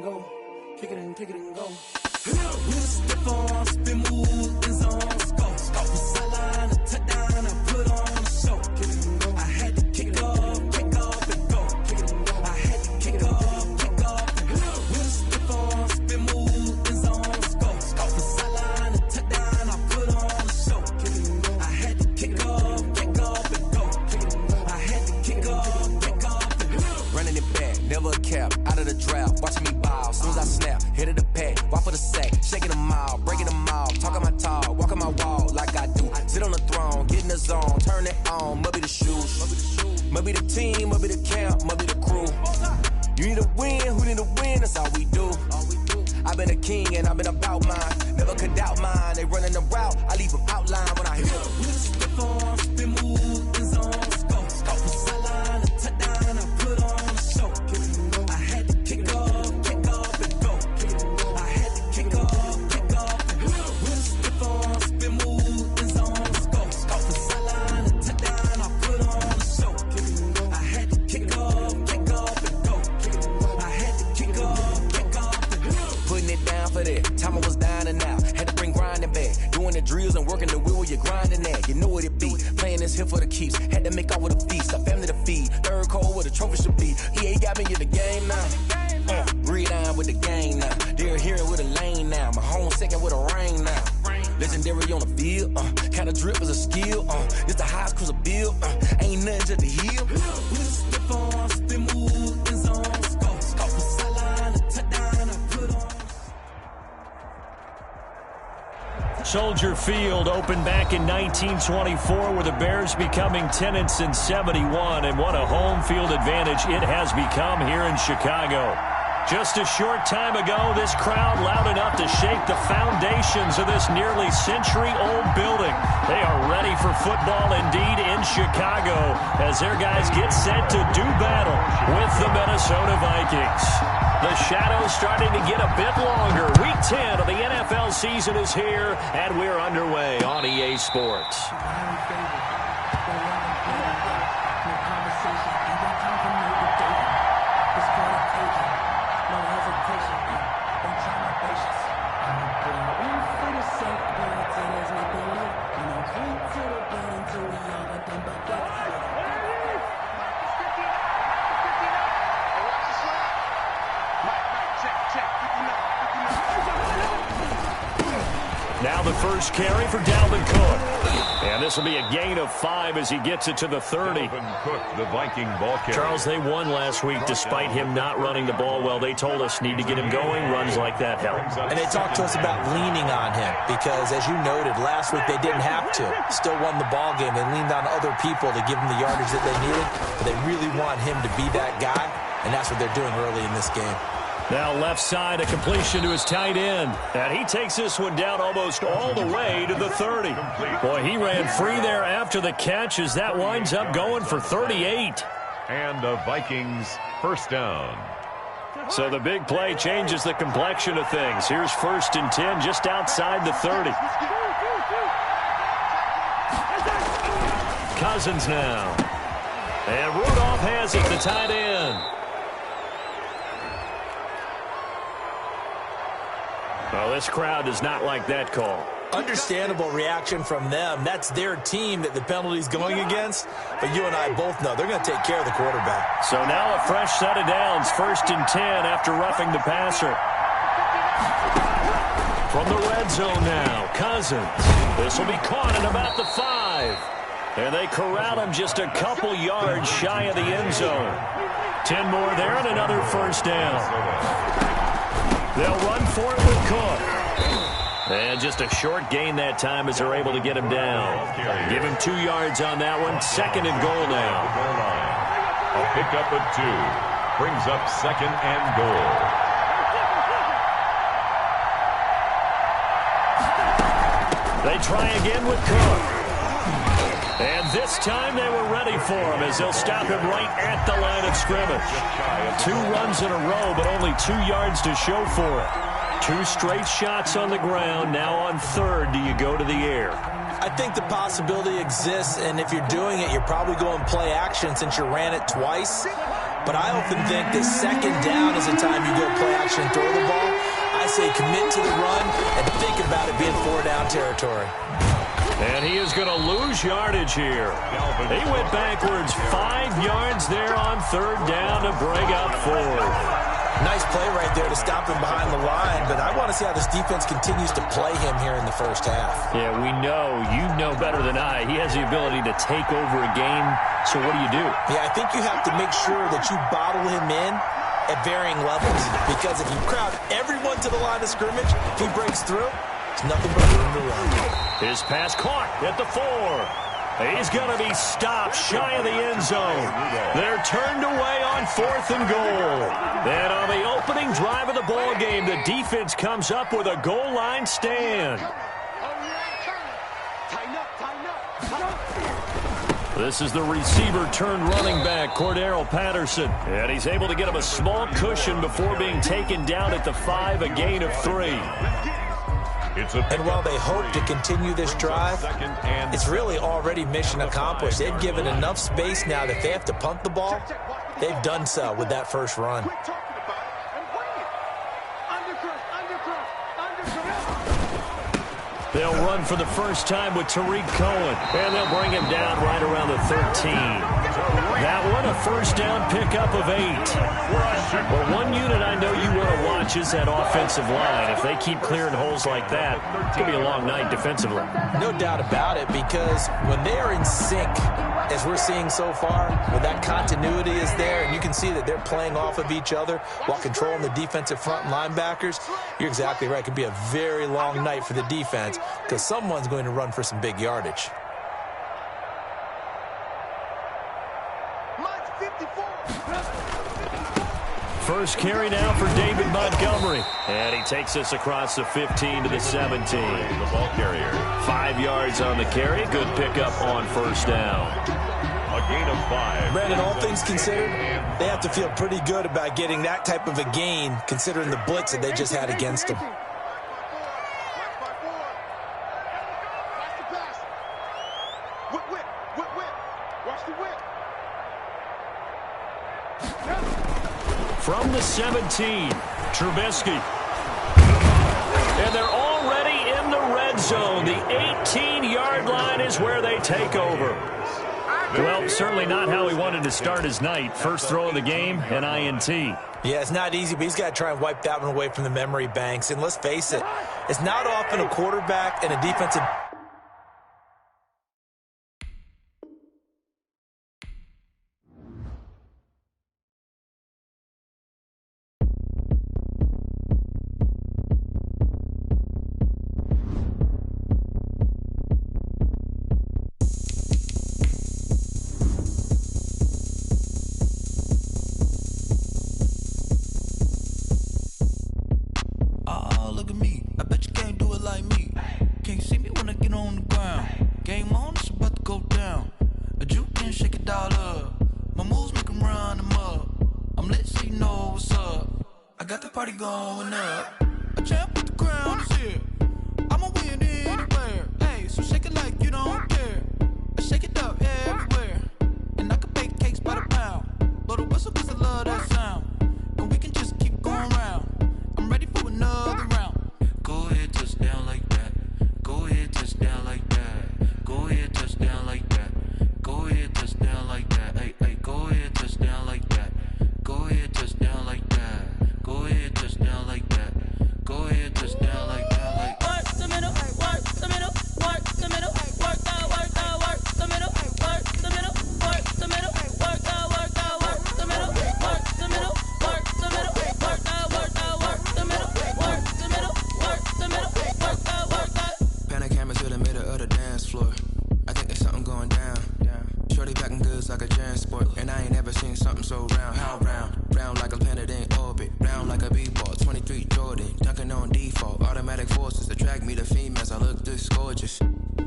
go. Kick it and go. With a stiff arm, spin move, in zone, scope. From sideline to touchdown, I put on a show. I had to kick off and go. I had to kick off and go. With a stiff arm, spin move, in zone, scope. From sideline to touchdown, I put on a show. I had to kick off and go. I had to kick off and go. Running it back, never a cap, out of the draft, watching me ball. Soon as I snap, hit of the pack, walk for the sack, shaking them all, breaking them all, talking my talk, walking my wall like I do. Sit on the throne, get in the zone, turn it on, must be the shoes, must be the team, must be the camp, must be the crew. You need a win, who need a win, that's all we do. I've been a king and I've been about mine, never could doubt mine. They running the route, I leave them outline when I hit them. With a stiff arm, spin move, in zone, scope. From sideline to touchdown, I put on a show. I had to kick off and go. I had to kick off and go. With a stiff arm, spin move, in zone, scope. From sideline to touchdown, I put on a show. I had to kick off and go. I had to kick off and go. Putting it down for that, time I was down and out, had to bring grinding back, doing the drills and working the wheel where you're grinding at, you know what it be, playing this here for the keeps, had to make out with a feast, a family to feed, third cold where the trophy should be, EA got me in the game now, breathe on with the game now, they're here with a lane now, my home second with a rain now, legendary on the field, kind of drip is a skill, it's the highest cruiser bill, ain't nothing just the heel. With a stiff arm, spin move, in zone, scope. From sideline to touchdown, I put on. Soldier Field opened back in 1924 with the Bears becoming tenants in 71, and what a home field advantage it has become here in Chicago. Just a short time ago, this crowd loud enough to shake the foundations of this nearly century-old building. They are ready for football indeed in Chicago as their guys get set to do battle with the Minnesota Vikings. The shadow's starting to get a bit longer. Week 10 of the NFL season is here, and we're underway on EA Sports. Now the first carry for Dalvin Cook. And this will be a gain of 5 as he gets it to the 30. Dalvin Cook, the Viking ball carrier. Charles, they won last week despite him not running the ball well. They told us need to get him going. Runs like that help. And they talked to us about leaning on him because, as you noted, last week they didn't have to. Still won the ball game. They leaned on other people to give them the yardage that they needed. But they really want him to be that guy, and that's what they're doing early in this game. Now left side, a completion to his tight end. And he takes this one down almost all the way to the 30. Boy, he ran free there after the catch as that winds up going for 38. And the Vikings first down. So the big play changes the complexion of things. Here's 1st and 10 just outside the 30. Cousins now. And Rudolph has it, the tight end. Well, this crowd does not like that call. Understandable reaction from them. That's their team that the penalty's going against. But you and I both know they're going to take care of the quarterback. So now a fresh set of downs. 1st and 10 after roughing the passer. From the red zone now, Cousins. This will be caught at about the 5. And they corral him just a couple yards shy of the end zone. 10 more there and another first down. They'll run for it with Cook. And just a short gain that time as they're able to get him down. Give him 2 yards on that one. 2nd and goal now. A pickup of 2. Brings up 2nd and goal. They try again with Cook. And this time they were ready for him as they'll stop him right at the line of scrimmage. 2 runs in a row, but only 2 yards to show for it. 2 straight shots on the ground. Now on 3rd, do you go to the air? I think the possibility exists, and if you're doing it, you're probably going play action since you ran it twice. But I often think that second down is the time you go play action and throw the ball. I say commit to the run and think about it being 4-down territory. And he is going to lose yardage here. He went backwards 5 yards there on third down to bring up fourth. Nice play right there to stop him behind the line, but I want to see how this defense continues to play him here in the first half. Yeah, we know. You know better than I. He has the ability to take over a game, so what do you do? Yeah, I think you have to make sure that you bottle him in at varying levels, because if you crowd everyone to the line of scrimmage, if he breaks through, it's nothing but room to run. His pass caught at the 4. He's going to be stopped shy of the end zone. They're turned away on 4th and goal. And on the opening drive of the ball game, the defense comes up with a goal line stand. This is the receiver turned running back, Cordero Patterson. And he's able to get him a small cushion before being taken down at the 5, a gain of 3. And while they hope to continue this drive, it's really already mission accomplished. They've given enough space now that if they have to punt the ball, they've done so with that first run. They'll run for the first time with Tariq Cohen, and they'll bring him down right around the 13. That one, a first down pickup of 8. Well, one unit I know you want to watch is that offensive line. If they keep clearing holes like that, it's going to be a long night defensively. No doubt about it, because when they are in sync, as we're seeing so far, when that continuity is there, and you can see that they're playing off of each other while controlling the defensive front linebackers, you're exactly right. It could be a very long night for the defense, because someone's going to run for some big yardage. First carry now for David Montgomery. And he takes us across the 15 to the 17. The ball carrier. 5 yards on the carry. Good pickup on first down. A gain of 5. Brandon, all things considered, they have to feel pretty good about getting that type of a gain, considering the blitz that they just had against them. From the 17, Trubisky. And they're already in the red zone. The 18-yard line is where they take over. Well, certainly not how he wanted to start his night. First throw of the game, an INT. Yeah, it's not easy, but he's got to try and wipe that one away from the memory banks. And let's face it, it's not often a quarterback and a defensive... Going up, a champ with the crown is here. I'ma win anywhere. Hey, so shake it like you don't care. I shake it up everywhere, and I can bake cakes by the pound. Blow the whistle 'cause I love that sound, and we can just keep going round. I'm ready for another round. Go ahead, touchdown like that. Go ahead, touchdown like that. Go ahead, touchdown like that. Go ahead, touchdown like that. Hey, hey, go ahead, touchdown like that. Go ahead, touchdown like that. Go ahead, touchdown like that. Go ahead, touchdown like that. Like work the middle, work the middle, work the middle, work that, work the middle, work the middle, work the middle, work that, work the middle, work the middle, work the middle, work that, work the middle, work the middle, work the middle, work that. Panic cameras to the middle of the dance floor. I think there's something going down. Shorty packing goods like a transport, and I ain't never seen something so round. How round? Round like a planet in orbit, round like a b-ball. 23 Jordan, dunking on default. Automatic forces attract me to females. I look this gorgeous.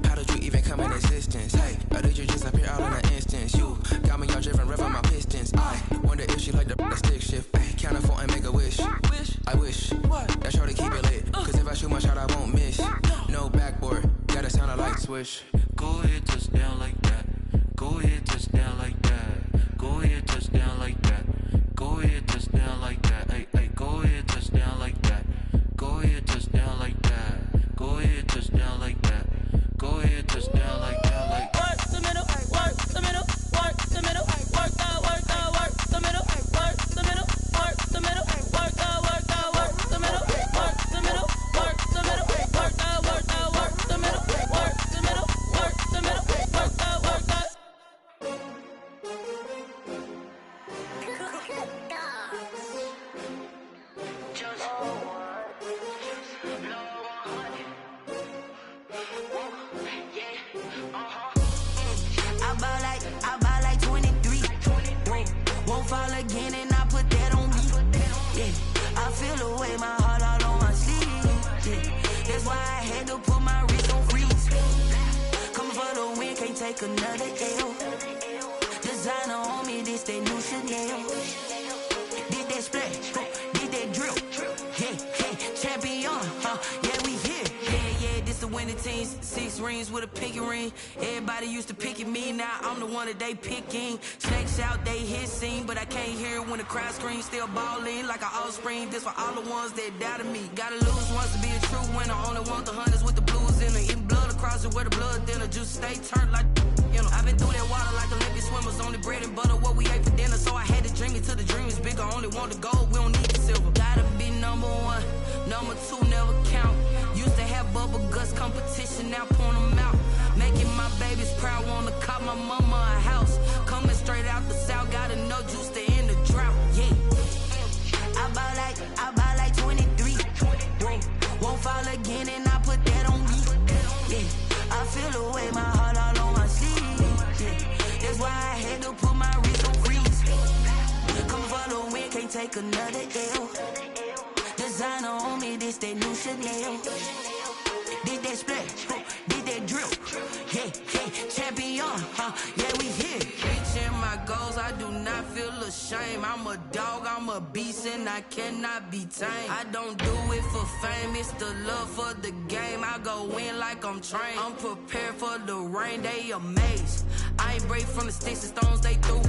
How did you even come in existence? Hey, or did you just appear out in an instance? You got me all driven, revving my pistons. I wonder if she like the stick shift. Ay, count a 4 and make a wish. I wish that shorty keep it lit, 'cause if I shoot my shot, I won't miss. No backboard, gotta sound a light switch. Go ahead, touchdown like that. Go ahead, touchdown like that. Go ahead, touchdown like that. why I had to put my wrist on freeze. Coming for the win, can't take another L. Designer on me, this that new Chanel. Did that splash, did that drill. Yeah, champion, yeah, we here. Yeah, this the winning teams. 6 rings with a pinky ring. Everybody used to picking me, now I'm the one that they picking. Snakes out, they hit scene, but I can't hear it when the crowd screams. Still balling like an offspring. This for all the ones that doubted me. Gotta lose once to be a true winner. Only want the hunters with the blues in it. Eating blood across it where the blood dinner. Juice stay turned like, you know. I've been through that water like Olympic swimmers. Only bread and butter, what we ate for dinner. So I had to dream it till the dream is bigger. Only want the gold, we don't need the silver. Gotta be number 1, number 2 never count. Used to have bubble guts competition, now point them out. Making my babies proud, wanna cop my mama a house. Coming straight out the south, gotta know juice to end the drought. Yeah, I buy like 23. Won't fall again, and I put that on me. Yeah, I feel the way, my heart all on my sleeve. Yeah, that's why I had to put my wrist on freeze. Come for the win, can't take another L. Designer on me, this that new Chanel. Did that splash, did that drill. Yeah, champion, yeah, we here. Reaching my goals, I do not feel ashamed. I'm a dog, I'm a beast, and I cannot be tamed. I don't do it for fame, it's the love for the game. I go in like I'm trained. I'm prepared for the rain, they amazed. I ain't break from the sticks and stones they threw.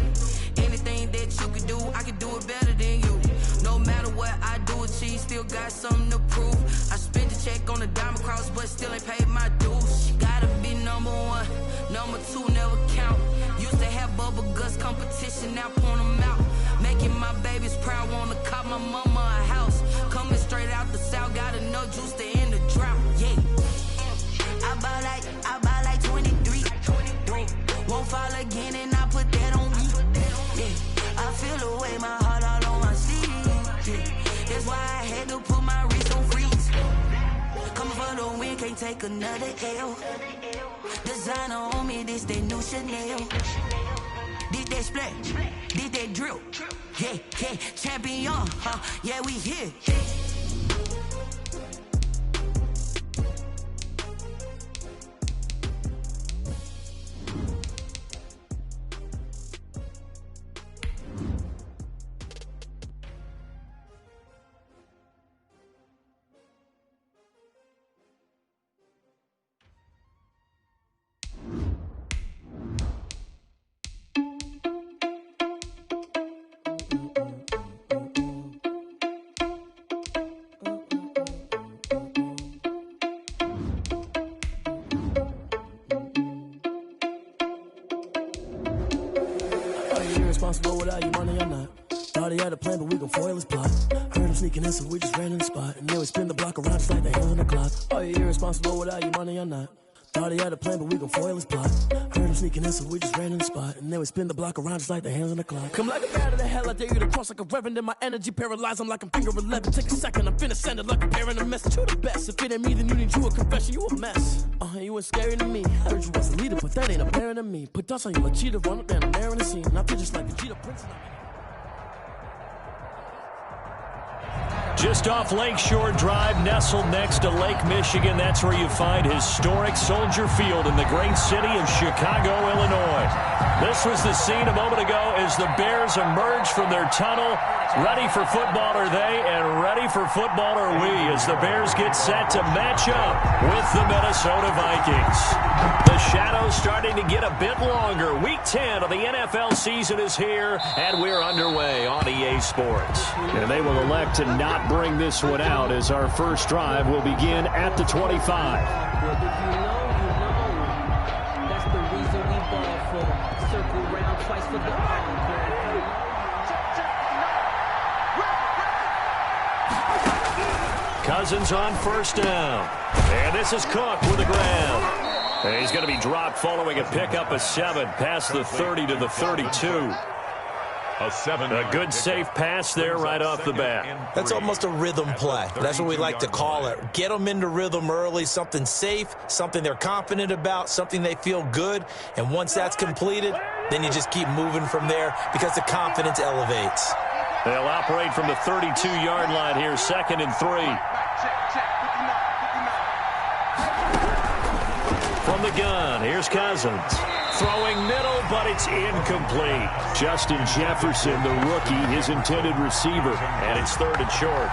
Anything that you can do, I can do it better than you. No matter what I do, achieve, still got something to prove. I spent the check on the diamond cross, but still ain't paid my dues. Gotta be number 1, number 2 never count. Used to have bubble guts competition, now point them out. Making my babies proud, wanna cop my mama a house. Coming straight out the south, gotta know juice to end the drought. Yeah, I buy like 23. Won't fall again, and I put that on me. Yeah, I feel the way, my heart all on my sleeve. Yeah, that's why I had to put my wrist on freeze. Coming for the win, can't take another L. Designer on me, this that new Chanel. Did that splash, did that drill. Yeah, champion, yeah, we here. Responsible without your money or not. Thought he had a plan, but we gon' foil his plot. Heard him sneaking in, so we just ran in the spot. And then we spin the block around just like the hands on the clock. Are you irresponsible without your money or not? Thought he had a plan, but we gon' foil his plot. Heard him sneaking in, so we just ran in the spot. And then we spin the block around just like the hands on the clock. Come like a bat of the hell, I dare you to cross like a reverend. In my energy paralyzed, I'm like I'm finger 11. Take a second, I'm finna send it like a parent a message. You the best, if it ain't me, then you need you a confession. You a mess, you ain't scary to me. Heard you was a leader, but that ain't apparent to me. Put dust on you like cheetah, run up down there in the scene. And I feel just like the Cheetah Prince. Just off Lakeshore Drive, nestled next to Lake Michigan. That's where you find historic Soldier Field in the great city of Chicago, Illinois. This was the scene a moment ago as the Bears emerged from their tunnel. Ready for football are they, and ready for football are we, as the Bears get set to match up with the Minnesota Vikings. The shadows starting to get a bit longer. Week 10 of the NFL season is here, and we're underway on EA Sports. And they will elect to not bring this one out, as our first drive will begin at the 25. Well, if you know, that's the reason we ball for. Circle round twice for the encore. Cousins on first down. And this is Cook with the grab. And he's going to be dropped following a pickup of 7 past the 30 to the 32. A good safe pass there right off the bat. That's almost a rhythm play. That's what we like to call it. Get them into rhythm early, something safe, something they're confident about, something they feel good. And once that's completed, then you just keep moving from there because the confidence elevates. They'll operate from the 32-yard line here, 2nd and 3. From the gun, here's Cousins. Throwing middle, but it's incomplete. Justin Jefferson, the rookie, his intended receiver. And it's 3rd and short.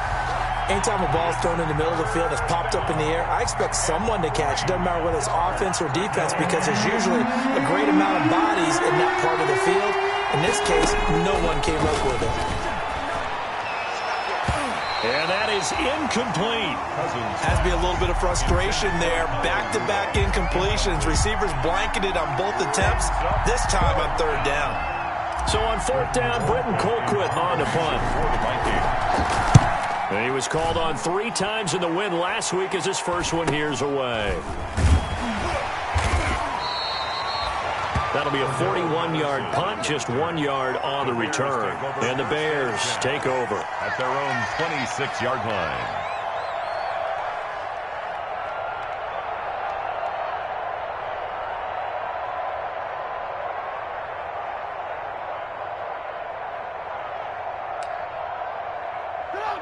Anytime a ball's thrown in the middle of the field that's popped up in the air, I expect someone to catch. It doesn't matter whether it's offense or defense, because there's usually a great amount of bodies in that part of the field. In this case, no one came up with it. And that is incomplete. Has to be a little bit of frustration there. Back-to-back incompletions. Receivers blanketed on both attempts. This time on 3rd down. So on 4th down, Britton Colquitt on to punt. And he was called on 3 times in the win last week as his first one here's away. That'll be a 41-yard punt, just 1 yard on the return. And the Bears take over at their own 26-yard line.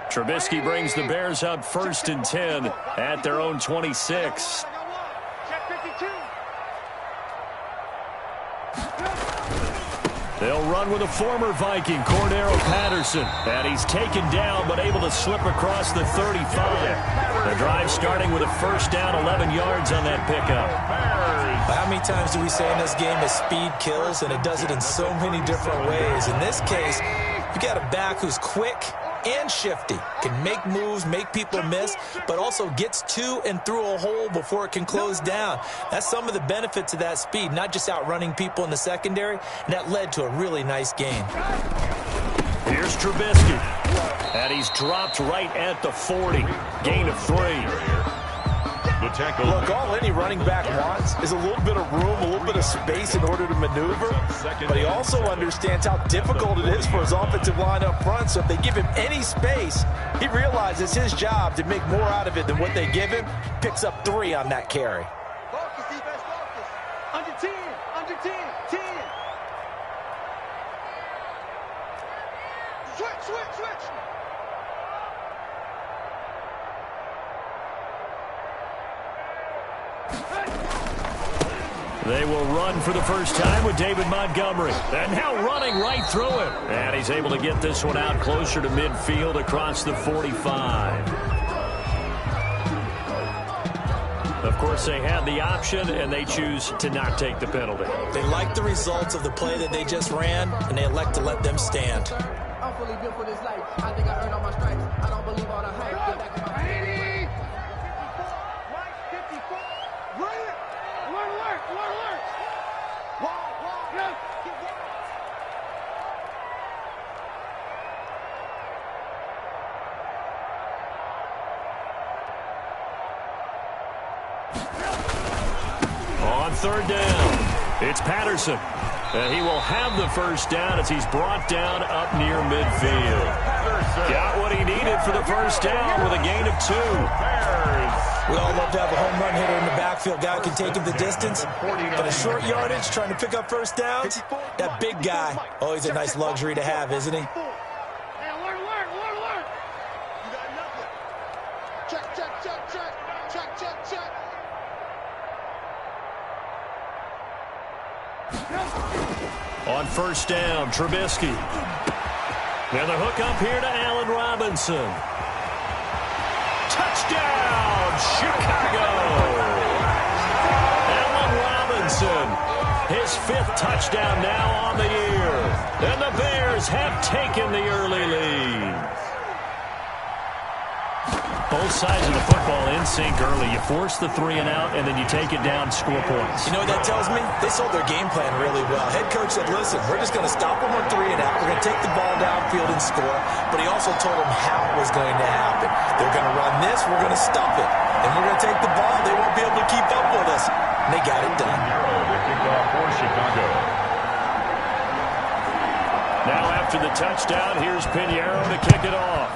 Trubisky brings the Bears up 1st and 10 at their own 26. They'll run with a former Viking, Cordero Patterson. And he's taken down, but able to slip across the 35. The drive starting with a 1st down, 11 yards on that pickup. How many times do we say in this game that speed kills, and it does it in so many different ways? In this case, you got a back who's quick and shifty, can make moves, make people miss, but also gets to and through a hole before it can close down. That's some of the benefits of that speed, not just outrunning people in the secondary, and that led to a really nice gain. Here's Trubisky, and he's dropped right at the 40. Gain of 3. The tackle. Look, all any running back wants is a little bit of room, a little bit of space in order to maneuver, but he also understands how difficult it is for his offensive line up front, so if they give him any space, he realizes his job to make more out of it than what they give him. Picks up 3 on that carry. Focus, defense, focus. Under 10, under 10, 10. Switch. They will run for the first time with David Montgomery. And now running right through it. And he's able to get this one out closer to midfield across the 45. Of course, they had the option, and they choose to not take the penalty. They like the results of the play that they just ran, and they elect to let them stand. I'm fully built for this life. I think I earned all my stripes. I don't believe all the hype. Get back in my 80. 54. Run it. Alert. On 3rd down, it's Patterson. He will have the first down as he's brought down up near midfield. Got what he needed for the first down with a gain of 2. We all love to have a home run hitter in the backfield, guy who can take him the distance. But a short yardage, trying to pick up first downs, that big guy, always a nice luxury to have, isn't he? On 1st down, Trubisky. And the hook up here to Allen Robinson. Touchdown, Chicago! Allen Robinson, his 5th touchdown now on the year. And the Bears have taken the early lead. Both sides of the football in sync early. You force the 3 and out, and then you take it down, score points. You know what that tells me? They sold their game plan really well. Head coach said, listen, we're just going to stop them on 3 and out. We're going to take the ball downfield and score. But he also told them how it was going to happen. They're going to run this. We're going to stop it. And we're going to take the ball. They won't be able to keep up with us. And they got it done. The kickoff for Chicago. Now after the touchdown, here's Pinheiro to kick it off.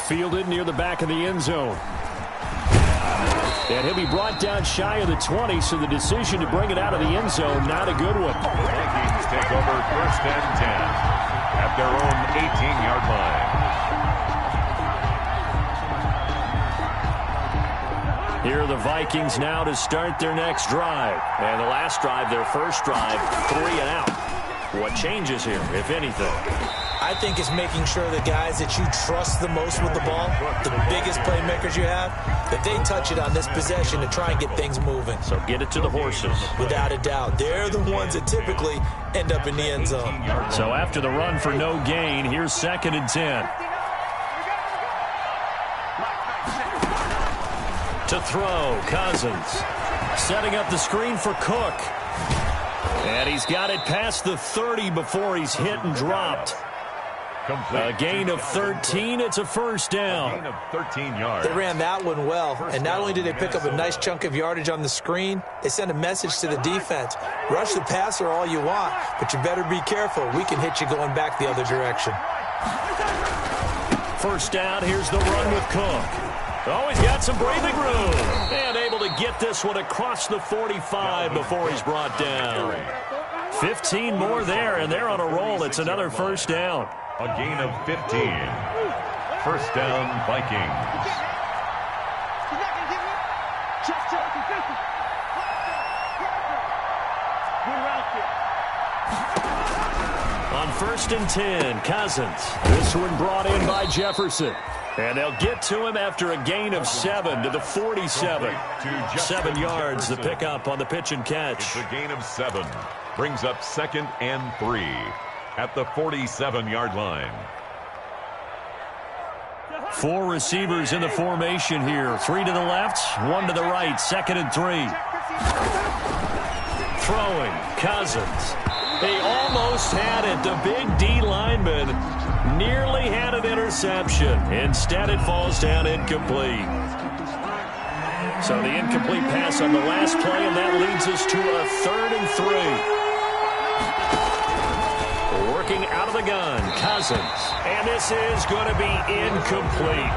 Fielded near the back of the end zone. And he'll be brought down shy of the 20, so the decision to bring it out of the end zone, not a good one. The Vikings take over 1st and 10 at their own 18-yard line. Here are the Vikings now to start their next drive. And the last drive, their first drive, 3 and out. What changes here, if anything? I think it's making sure the guys that you trust the most with the ball, the biggest playmakers you have, that they touch it on this possession to try and get things moving. So get it to the horses. Without a doubt. They're the ones that typically end up in the end zone. So after the run for no gain, here's 2nd and 10. To throw, Cousins. Setting up the screen for Cook. And he's got it past the 30 before he's hit and dropped. A gain of 13. It's a first down. Gain of 13 yards. They ran that one well, and not only did they pick up a nice chunk of yardage on the screen, they sent a message to the defense. Rush the passer all you want, but you better be careful. We can hit you going back the other direction. First down, here's the run with Cook. Oh, he's got some breathing room. And able to get this one across the 45 before he's brought down. 15 more there, and they're on a roll. It's another first down. A gain of 15. First down, Vikings. On 1st and 10, Cousins. This one brought in by Jefferson. And they'll get to him after a gain of 7 to the 47. 7 yards, the pickup on the pitch and catch. It's a gain of 7. Brings up 2nd and 3 at the 47-yard line. 4 receivers in the formation here. 3 to the left, 1 to the right. 2nd and 3. Throwing, Cousins. He almost had it. The big D lineman nearly had an interception. Instead, it falls down incomplete. So the incomplete pass on the last play, and that leads us to a 3rd and 3. Working out of the gun, Cousins. And this is going to be incomplete.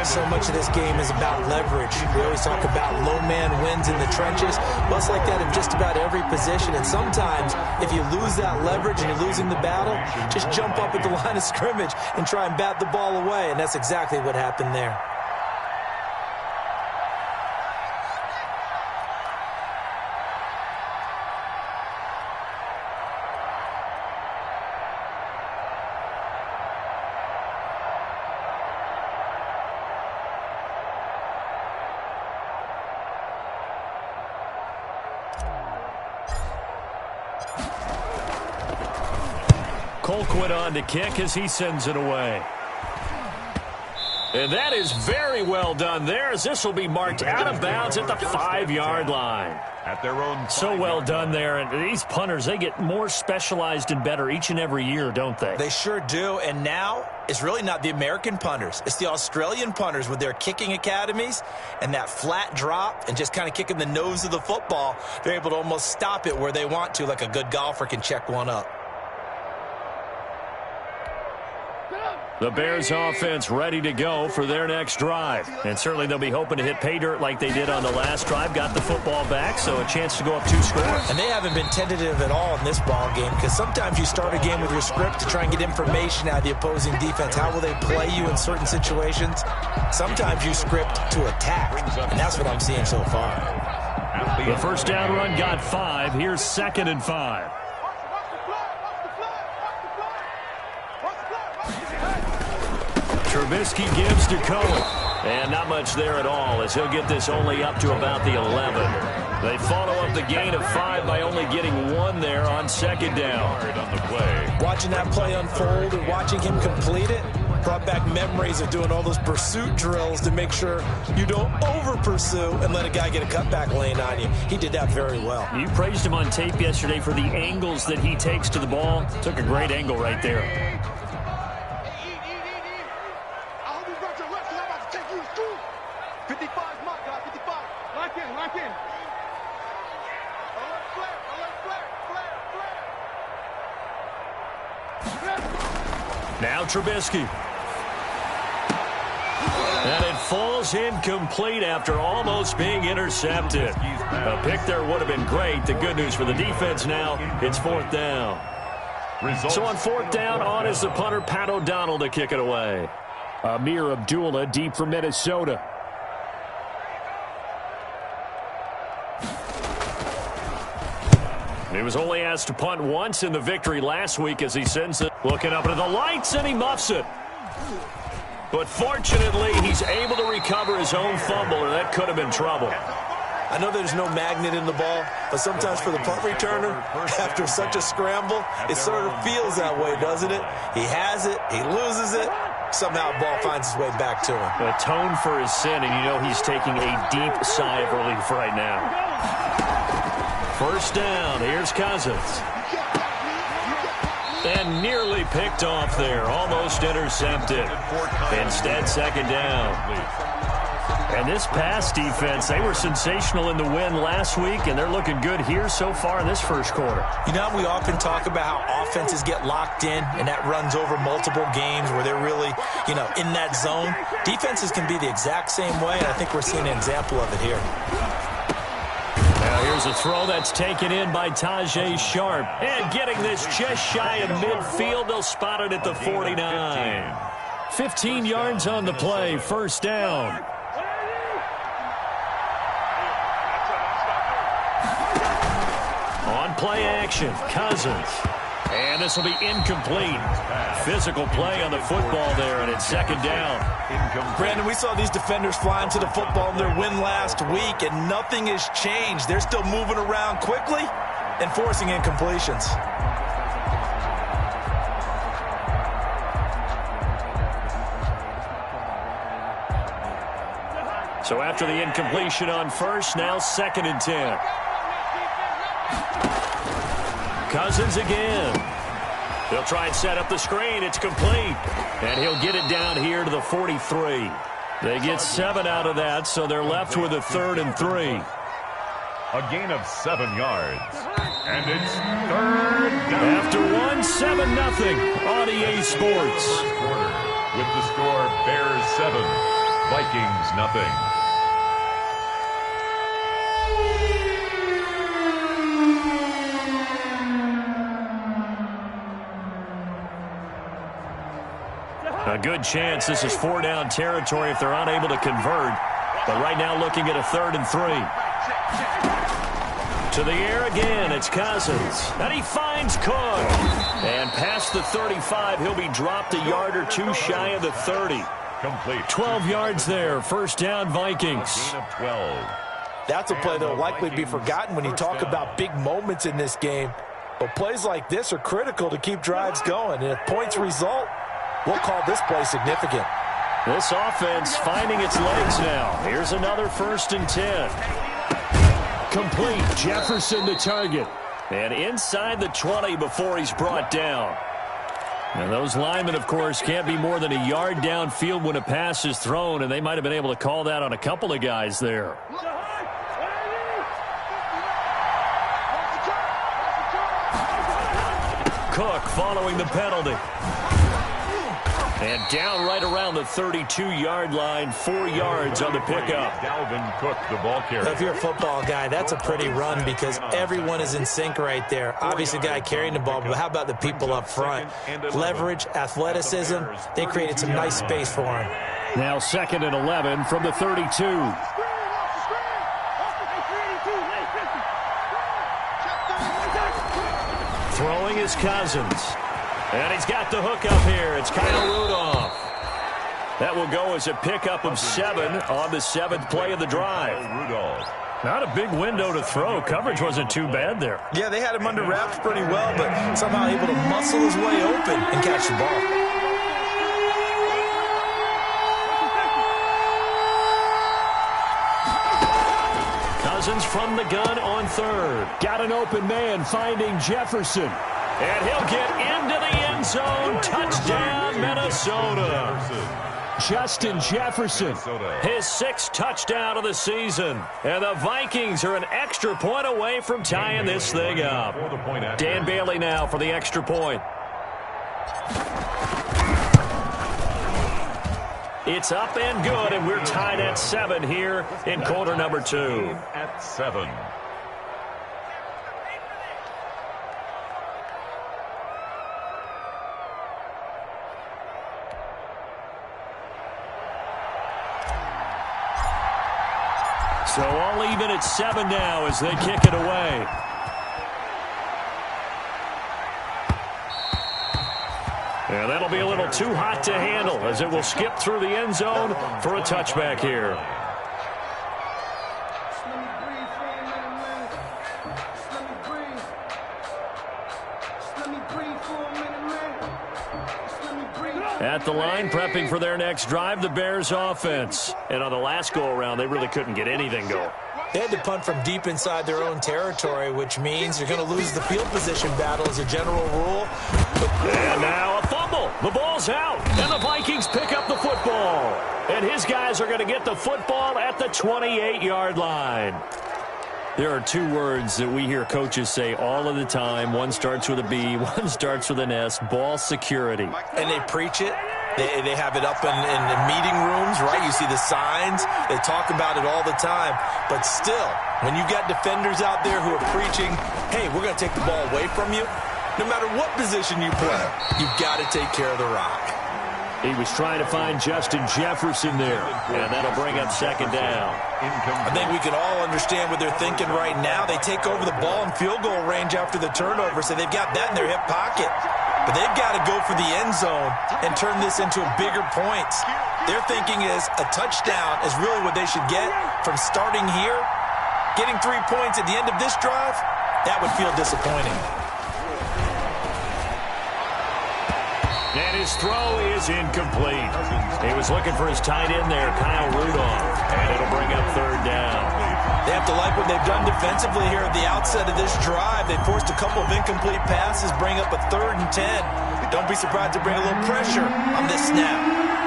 So much of this game is about leverage. We always talk about low man wins in the trenches. Well, it's like that in just about every position. And sometimes, if you lose that leverage and you're losing the battle, just jump up at the line of scrimmage and try and bat the ball away. And that's exactly what happened there. Colquitt on to kick as he sends it away. And that is very well done there, as this will be marked out of bounds at the 5-yard line. At their own. So well done there. And these punters, they get more specialized and better each and every year, don't they? They sure do. And now it's really not the American punters. It's the Australian punters with their kicking academies and that flat drop and just kind of kicking the nose of the football. They're able to almost stop it where they want to, like a good golfer can check one up. The Bears offense ready to go for their next drive. And certainly they'll be hoping to hit pay dirt like they did on the last drive. Got the football back, so a chance to go up 2 scores. And they haven't been tentative at all in this ball game, because sometimes you start a game with your script to try and get information out of the opposing defense. How will they play you in certain situations? Sometimes you script to attack, and that's what I'm seeing so far. The first down run got 5. Here's 2nd and 5. Trubisky gives to Cohen. And not much there at all, as he'll get this only up to about the 11. They follow up the gain of 5 by only getting 1 there on 2nd down. On the play. Watching that play unfold and watching him complete it brought back memories of doing all those pursuit drills to make sure you don't over-pursue and let a guy get a cutback lane on you. He did that very well. You praised him on tape yesterday for the angles that he takes to the ball. Took a great angle right there. Now Trubisky. And it falls incomplete after almost being intercepted. A pick there would have been great. The good news for the defense now, it's 4th down. So on 4th down, on is the punter, Pat O'Donnell, to kick it away. Amir Abdullah deep for Minnesota. He was only asked to punt once in the victory last week as he sends it. Looking up into the lights, and he muffs it. But fortunately, he's able to recover his own fumble, or that could have been trouble. I know there's no magnet in the ball, but sometimes for the punt returner, after such a scramble, it sort of feels that way, doesn't it? He has it, he loses it, somehow the ball finds its way back to him. Atone for his sin, and you know he's taking a deep sigh of relief right now. First down, here's Cousins. And nearly picked off there, almost intercepted. Instead, second down. And this pass defense, they were sensational in the win last week, and they're looking good here so far in this first quarter. You know, we often talk about how offenses get locked in, and that runs over multiple games where they're really, in that zone. Defenses can be the exact same way, and I think we're seeing an example of it here. Now here's a throw that's taken in by Tajay Sharp. And getting this just shy of midfield, they'll spot it at the 49. 15 yards on the play, first down. On play action, Cousins. And this will be incomplete. Physical play on the football there, and it's second down. Brandon, we saw these defenders flying to the football in their win last week, and nothing has changed. They're still moving around quickly and forcing incompletions. So after the incompletion on first, now second and 10. Cousins again. He'll try and set up the screen. It's complete. And he'll get it down here to the 43. They get 7 out of that, so they're left with a 3rd and 3. A gain of 7 yards. And it's third down. After 1, 7-0 on EA Sports. With the score, Bears 7, Vikings 0. A good chance this is 4-down territory if they're unable to convert. But right now looking at a 3rd and 3. To the air again, it's Cousins. And he finds Cook. And past the 35, he'll be dropped a yard or two shy of the 30. Complete. 12 yards there, first down Vikings. Gain of 12. That's a play that will likely be forgotten when you talk about big moments in this game. But plays like this are critical to keep drives going. And if points result, we'll call this play significant. This offense finding its legs now. Here's another 1st and 10. Complete. Jefferson to target. And inside the 20 before he's brought down. And those linemen, of course, can't be more than a yard downfield when a pass is thrown, and they might have been able to call that on a couple of guys there. Cook following the penalty. And down right around the 32-yard line, 4 yards on the pickup. Dalvin Cook, the ball carrier. If you're a football guy, that's a pretty run because everyone is in sync right there. Obviously, the guy carrying the ball, but how about the people up front? Leverage, athleticism, they created some nice space for him. Now 2nd and 11 from the 32. Throwing is Cousins. And he's got the hook up here. It's Kyle Rudolph. That will go as a pickup of 7 on the 7th play of the drive. Not a big window to throw. Coverage wasn't too bad there. Yeah, they had him under wraps pretty well, but somehow able to muscle his way open and catch the ball. Cousins from the gun on 3rd. Got an open man finding Jefferson. And he'll get into the end zone. Touchdown, Minnesota. Justin Jefferson, his 6th touchdown of the season. And the Vikings are an extra point away from tying this thing up. Dan Bailey now for the extra point. It's up and good, and we're tied at 7 here in quarter number 2. At 7. So all even at 7 now as they kick it away. And that'll be a little too hot to handle as it will skip through the end zone for a touchback here. At the line, prepping for their next drive, the Bears offense. And on the last go-around, they really couldn't get anything going. They had to punt from deep inside their own territory, which means you're going to lose the field position battle as a general rule. And now a fumble. The ball's out, and the Vikings pick up the football. And his guys are going to get the football at the 28-yard line. There are two words that we hear coaches say all of the time. One starts with a B, one starts with an S, ball security. And they preach it. They have it up in the meeting rooms, right? You see the signs. They talk about it all the time. But still, when you got defenders out there who are preaching, hey, we're going to take the ball away from you, no matter what position you play, you've got to take care of the rock. He was trying to find Justin Jefferson there, and that'll bring up second down. I think we can all understand what they're thinking right now. They take over the ball in field goal range after the turnover, so they've got that in their hip pocket. But they've got to go for the end zone and turn this into bigger points. Their thinking is a touchdown is really what they should get from starting here. Getting 3 points at the end of this drive, that would feel disappointing. And his throw is incomplete. He was looking for his tight end there, Kyle Rudolph, and it'll bring up third down. They have to like what they've done defensively here at the outset of this drive. They forced a couple of incomplete passes, bring up a 3rd and 10. Don't be surprised to bring a little pressure on this snap.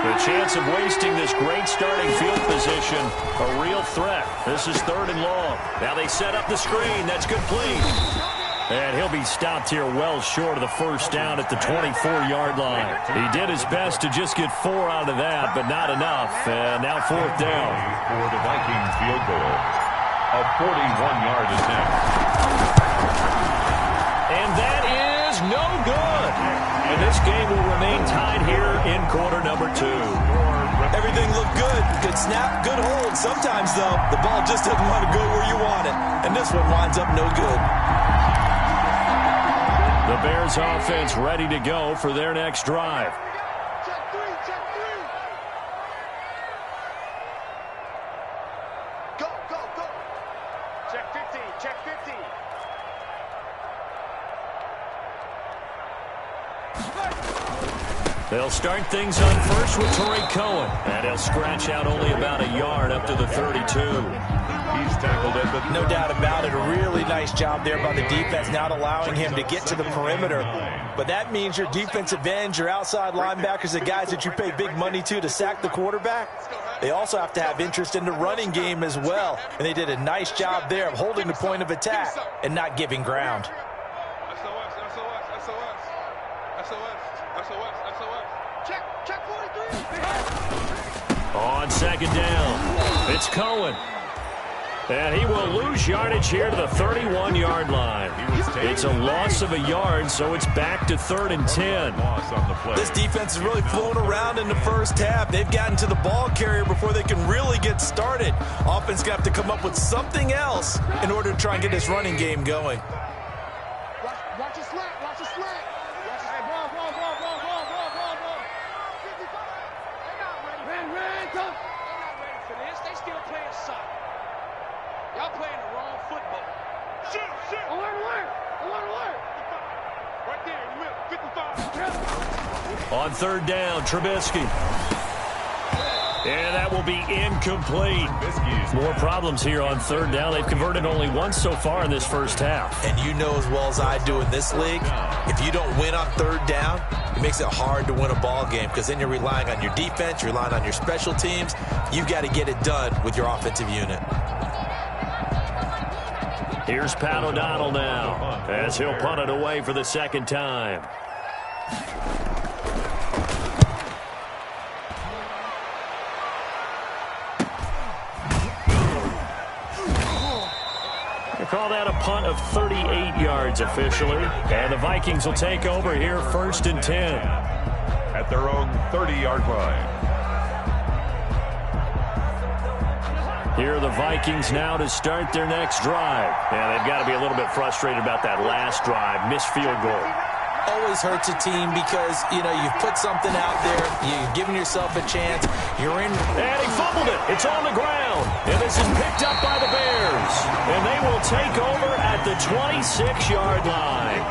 The chance of wasting this great starting field position, a real threat. This is 3rd and long. Now they set up the screen. That's complete. And he'll be stopped here well short of the first down at the 24-yard line. He did his best to just get 4 out of that, but not enough. And now 4th down. For the Vikings field goal, a 41-yard attempt. And that is no good. And this game will remain tied here in quarter number 2. Everything looked good. Good snap, good hold. Sometimes, though, the ball just doesn't want to go where you want it. And this one winds up no good. The Bears offense ready to go for their next drive. Check three. Go. Check 15. They'll start things on first with Tariq Cohen. And he'll scratch out only about a yard up to the 32. He's tackled at the... No doubt about it. A really nice job there by the defense, not allowing him to get to the perimeter. But that means your defensive ends, your outside linebackers, the guys that you pay big money to sack the quarterback, they also have to have interest in the running game as well. And they did a nice job there of holding the point of attack and not giving ground. Check 43. On second down, it's Cohen. And he will lose yardage here to the 31-yard line. It's a loss of a yard, so it's back to 3rd and 10. This defense is really flown around in the first half. They've gotten to the ball carrier before they can really get started. Offense got to come up with something else in order to try and get this running game going. Watch your slant. Hey, ball. 55. They're not ready. They're not ready for this. They still playing soccer. Y'all playing the wrong football. Shoot. Alert. Right there in the middle, 55. On 3rd down, Trubisky. And that will be incomplete. More problems here on 3rd down. They've converted only once so far in this first half. And you know as well as I do in this league, if you don't win on 3rd down, it makes it hard to win a ball game because then you're relying on your defense, you're relying on your special teams. You've got to get it done with your offensive unit. Here's Pat O'Donnell now as he'll punt it away for the 2nd time. They call that a punt of 38 yards officially. And the Vikings will take over here 1st and 10. At their own 30-yard line. Here are the Vikings now to start their next drive. And they've got to be a little bit frustrated about that last drive. Missed field goal. Oh, always hurts a team because, you know, you've put something out there, you've given yourself a chance, you're in. And he fumbled it. It's on the ground. And this is picked up by the Bears. And they will take over at the 26-yard line.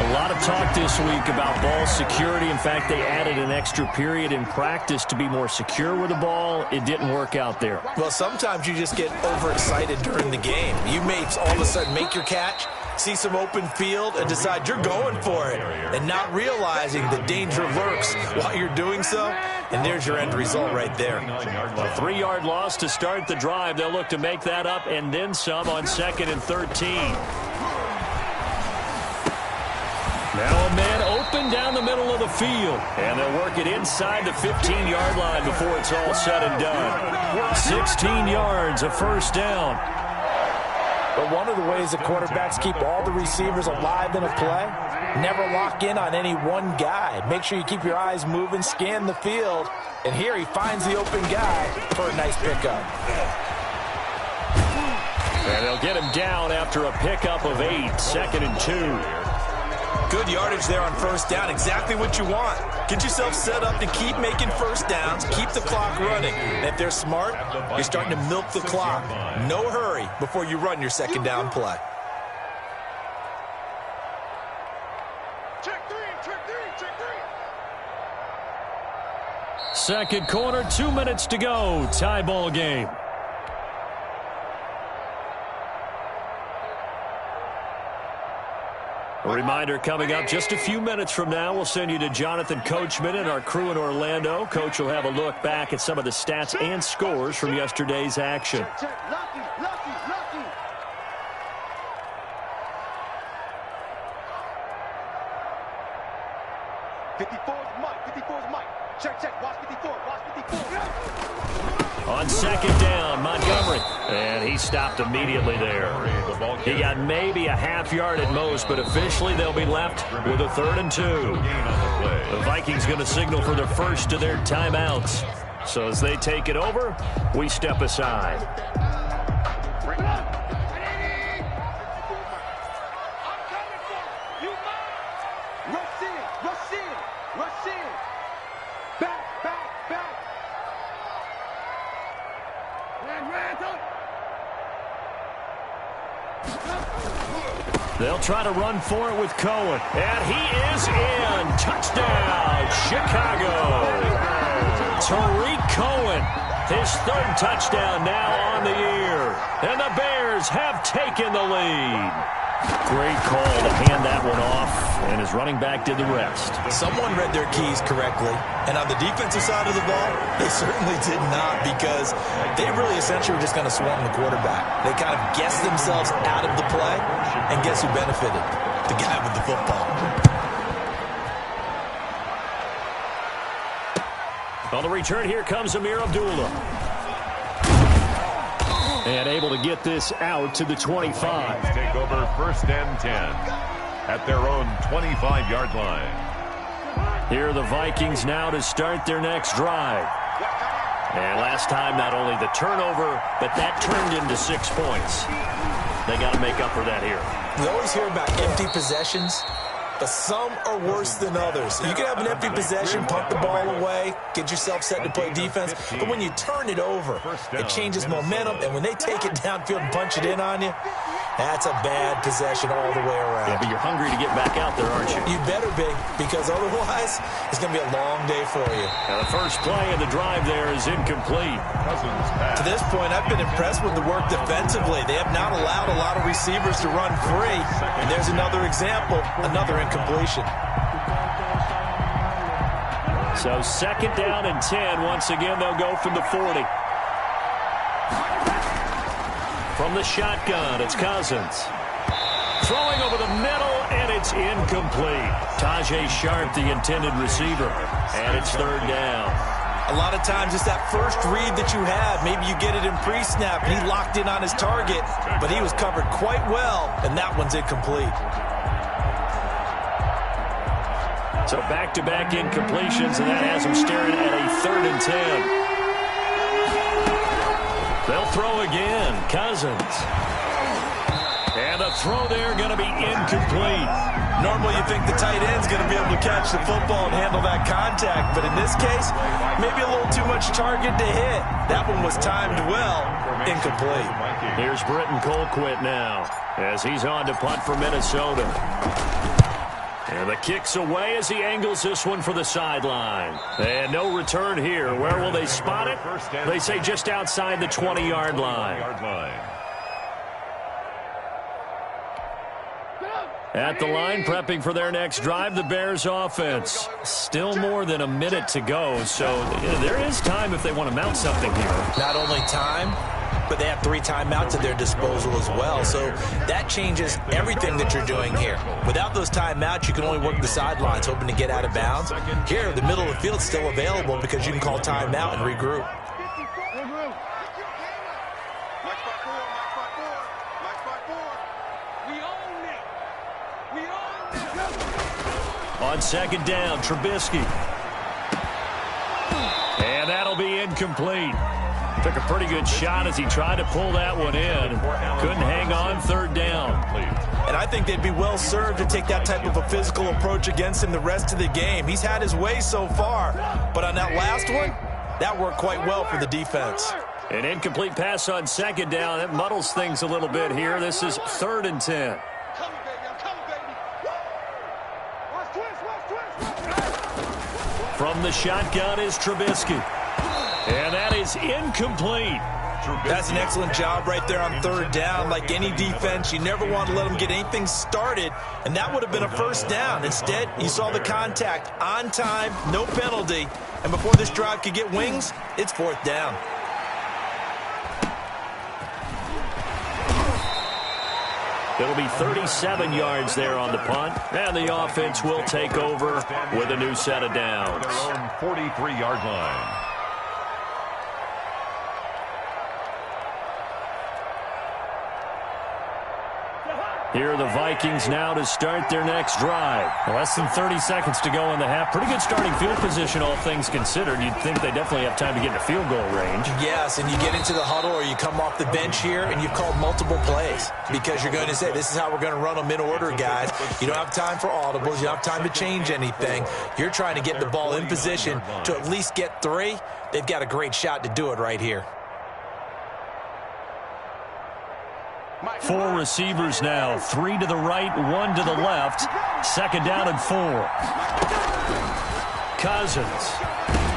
A lot of talk this week about ball security. In fact, they added an extra period in practice to be more secure with the ball. It didn't work out there. Well, sometimes you just get overexcited during the game. You may all of a sudden make your catch, see some open field, and decide you're going for it, and not realizing the danger lurks while you're doing so, and there's your end result right there. A 3-yard loss to start the drive. They'll look to make that up and then some on 2nd and 13. Now a man open down the middle of the field, and they'll work it inside the 15-yard line before it's all said and done. 16 yards, a first down. But one of the ways the quarterbacks keep all the receivers alive in a play, never lock in on any one guy. Make sure you keep your eyes moving, scan the field, and here he finds the open guy for a nice pickup. And they'll get him down after a pickup of 8, 2nd and 2. Good yardage there on first down, exactly what you want. Get yourself set up to keep making first downs, keep the clock running. And if they're smart, you're starting to milk the clock. No hurry before you run your second down play. Check three. Second quarter, 2 minutes to go. Tie ball game. A reminder coming up just a few minutes from now, we'll send you to Jonathan Coachman and our crew in Orlando. Coach will have a look back at some of the stats and scores from yesterday's action. Lucky. 54's Mike. Check. Watch 54. On second down, Montgomery. And he stopped immediately there. He got maybe a half yard at most, but officially they'll be left with a 3rd and 2. The Vikings going to signal for the first of their timeouts. So as they take it over, we step aside. Rush in. Back. They'll try to run for it with Cohen. And he is in. Touchdown, Chicago. Tariq Cohen, his 3rd touchdown now on the year. And the Bears have taken the lead. Great call to hand that one off, and his running back did the rest. Someone read their keys correctly, and on the defensive side of the ball, they certainly did not, because they really essentially were just going to swarm the quarterback. They kind of guessed themselves out of the play, and guess who benefited? The guy with the football. On the return, here comes Amir Abdullah. And able to get this out to the 25. Take over 1st and 10 at their own 25-yard line. Here are the Vikings now to start their next drive. And last time, not only the turnover, but that turned into 6 points. They got to make up for that here. We always hear about empty possessions, but some are worse than others. You can have an empty possession, pump the ball away, get yourself set to play defense, but when you turn it over, it changes momentum, and when they take it downfield and punch it in on you, that's a bad possession all the way around. Yeah, but you're hungry to get back out there, aren't you? You better be, because otherwise, it's going to be a long day for you. Now the first play of the drive there is incomplete. To this point, I've been impressed with the work defensively. They have not allowed a lot of receivers to run free, and there's another example, another incompletion. So 2nd down and 10. Once again, they'll go from the 40. From the shotgun, it's Cousins. Throwing over the middle, and it's incomplete. Tajay Sharp, the intended receiver. And it's 3rd down. A lot of times it's that first read that you have. Maybe you get it in pre-snap, and he locked in on his target, but he was covered quite well, and that one's incomplete. So back-to-back incompletions, and that has them staring at a 3rd and 10. They'll throw again. Cousins. And a The throw there going to be incomplete. Normally you think the tight end's going to be able to catch the football and handle that contact, but in this case, maybe a little too much target to hit. That one was timed well, incomplete. Here's Britton Colquitt now as he's on to punt for Minnesota. And the kick's away as he angles this one for the sideline. And no return here. Where will they spot it? They say just outside the 20-yard line. At the line, prepping for their next drive, the Bears offense. Still more than a minute to go, so there is time if they want to mount something here. Not only time, but they have 3 timeouts at their disposal as well, so that changes everything that you're doing here. Without those timeouts, you can only work the sidelines, hoping to get out of bounds. Here, the middle of the field is still available because you can call timeout and regroup. On second down, Trubisky. And that'll be incomplete. Took a pretty good shot as he tried to pull that one in. Couldn't hang on, third down. And I think they'd be well served to take that type of a physical approach against him the rest of the game. He's had his way so far, but on that last one, that worked quite well for the defense. An incomplete pass on second down. That muddles things a little bit here. This is 3rd and 10. From the shotgun is Trubisky. And that is incomplete. That's an excellent job right there on 3rd down. Like any defense, you never want to let them get anything started, and that would have been a first down. Instead, you saw the contact on time, no penalty, and before this drive could get wings, it's 4th down. It'll be 37 yards there on the punt, and the offense will take over with a new set of downs. Their own 43-yard line. Here are the Vikings now to start their next drive. Less than 30 seconds to go in the half. Pretty good starting field position, all things considered. You'd think they definitely have time to get in the field goal range. Yes, and you get into the huddle or you come off the bench here and you've called multiple plays because you're going to say, this is how we're going to run them in order, guys. You don't have time for audibles. You don't have time to change anything. You're trying to get the ball in position to at least get 3. They've got a great shot to do it right here. 4 receivers now, 3 to the right, 1 to the left. Second down and 4. Cousins.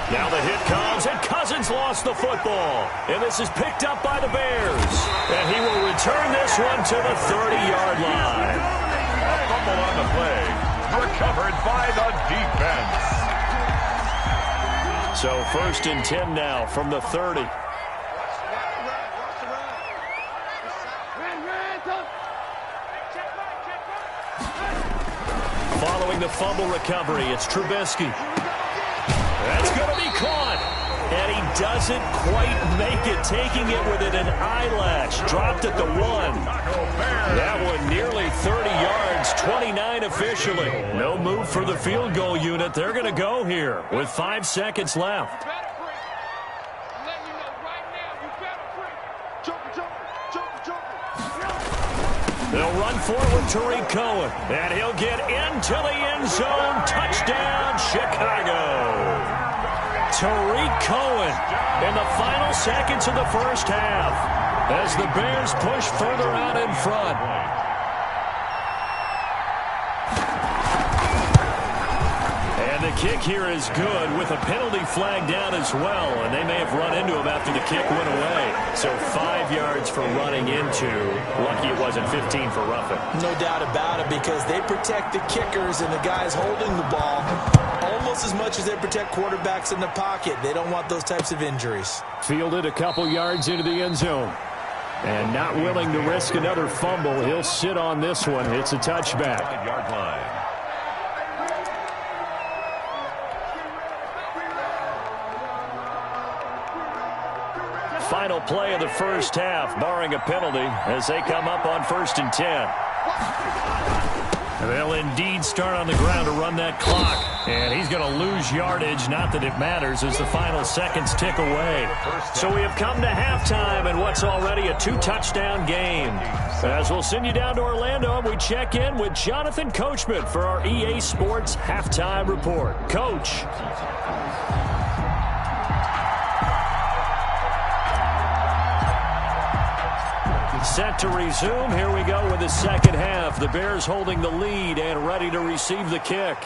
Now the hit comes, and Cousins lost the football. And this is picked up by the Bears. And he will return this one to the 30-yard line. A fumble on the play, recovered by the defense. So 1st and 10 now from the 30. Following the fumble recovery, it's Trubisky. That's going to be caught. And he doesn't quite make it, taking it within an eyelash. Dropped at the 1. That one nearly 30 yards, 29 officially. No move for the field goal unit. They're going to go here with 5 seconds left. They'll run forward to Tariq Cohen, and he'll get into the end zone. Touchdown, Chicago. Tariq Cohen in the final seconds of the first half as the Bears push further out in front. And the kick here is good with a penalty flag down as well, and they may have run into him after the kick went away. So 5 yards for running into. Lucky it wasn't 15 for roughing. No doubt about it, because they protect the kickers and the guys holding the ball almost as much as they protect quarterbacks in the pocket. They don't want those types of injuries. Fielded a couple yards into the end zone. And not willing to risk another fumble. He'll sit on this one. It's a touchback. Yard line. Final play of the first half, barring a penalty, as they come up on 1st and 10. They'll indeed start on the ground to run that clock. And he's going to lose yardage, not that it matters, as the final seconds tick away. So we have come to halftime in what's already a 2-touchdown game. As we'll send you down to Orlando, and we check in with Jonathan Coachman for our EA Sports Halftime Report. Coach. Set to resume. Here we go with the second half. The Bears holding the lead and ready to receive the kick.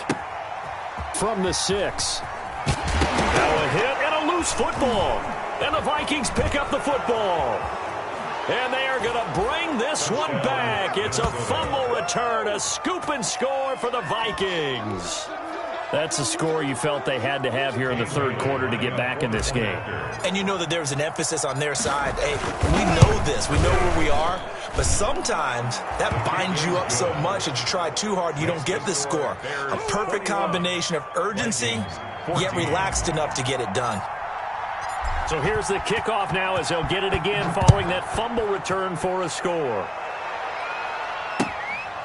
From the 6. Now a hit and a loose football. And the Vikings pick up the football. And they are going to bring this one back. It's a fumble return, a scoop and score for the Vikings. That's a score you felt they had to have here in the third quarter to get back in this game. And you know that there was an emphasis on their side. Hey, we know this. We know where we are. But sometimes that binds you up so much that you try too hard, you don't get the score. A perfect combination of urgency, yet relaxed enough to get it done. So here's the kickoff now as they'll get it again following that fumble return for a score.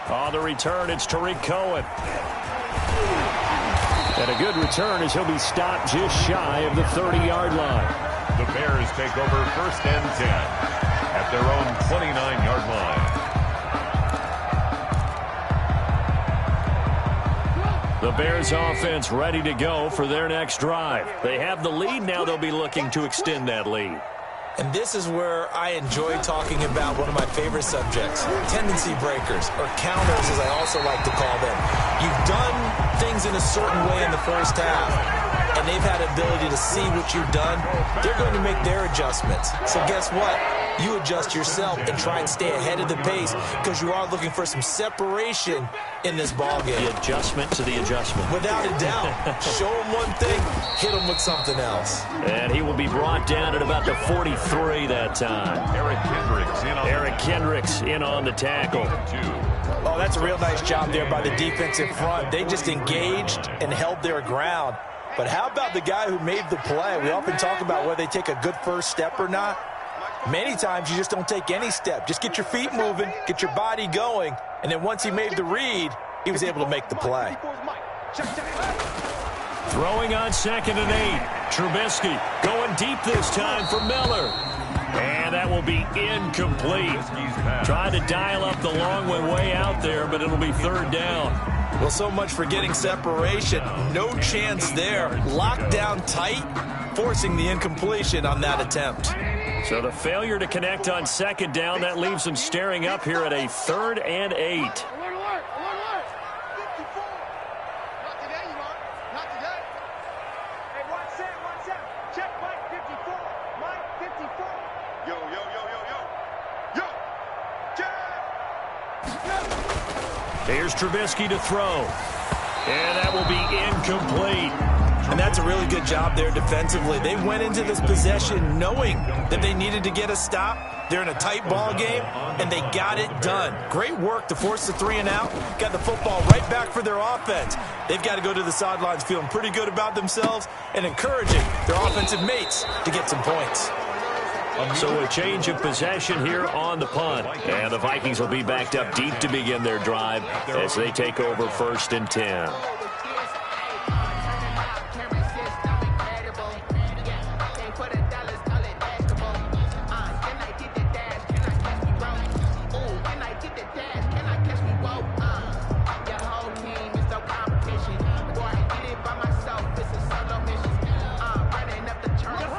On the return, it's Tariq Cohen. And a good return as he'll be stopped just shy of the 30-yard line. The Bears take over 1st and 10 at their own 29-yard line. The Bears offense ready to go for their next drive. They have the lead. Now they'll be looking to extend that lead. And this is where I enjoy talking about one of my favorite subjects, tendency breakers, or counters as I also like to call them. You've done things in a certain way in the first half, and they've had ability to see what you've done. They're going to make their adjustments. So guess what? You adjust yourself and try and stay ahead of the pace because you are looking for some separation in this ballgame. The adjustment to the adjustment. Without a doubt. Show them one thing, hit them with something else. And he will be brought down at about the 43 that time. Eric Kendricks in on the tackle. Oh, that's a real nice job there by the defensive front. They just engaged and held their ground. But how about the guy who made the play? We often talk about whether they take a good first step or not. Many times you just don't take any step. Just get your feet moving, get your body going, and then once he made the read, he was able to make the play. Throwing on 2nd and 8. Trubisky going deep this time for Miller. And that will be incomplete. Trying to dial up the long one way out there, but it'll be 3rd down. Well, so much for getting separation. No chance there. Locked down tight, forcing the incompletion on that attempt. So the failure to connect on 2nd down, that leaves them staring up here at a 3rd and 8. Not today, you are. Not today. Hey, watch that, watch that. Check Mike 54. Mike 54. Yo, yo, yo, yo, yo. Yo. Check. Here's Trubisky to throw. And that will be incomplete. And that's a really good job there defensively. They went into this possession knowing that they needed to get a stop. They're in a tight ball game, and they got it done. Great work to force the 3 and out. Got the football right back for their offense. They've got to go to the sidelines feeling pretty good about themselves and encouraging their offensive mates to get some points. So a change of possession here on the punt. And the Vikings will be backed up deep to begin their drive as they take over 1st and 10.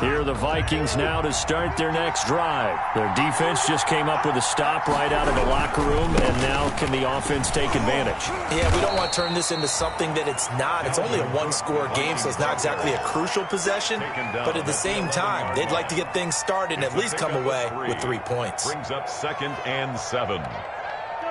Here are the Vikings now to start their next drive. Their defense just came up with a stop right out of the locker room, and now can the offense take advantage? Yeah, we don't want to turn this into something that it's not. It's only a 1-score game, so it's not exactly a crucial possession. But at the same time, they'd like to get things started and at least come away with 3 points. Brings up 2nd and 7.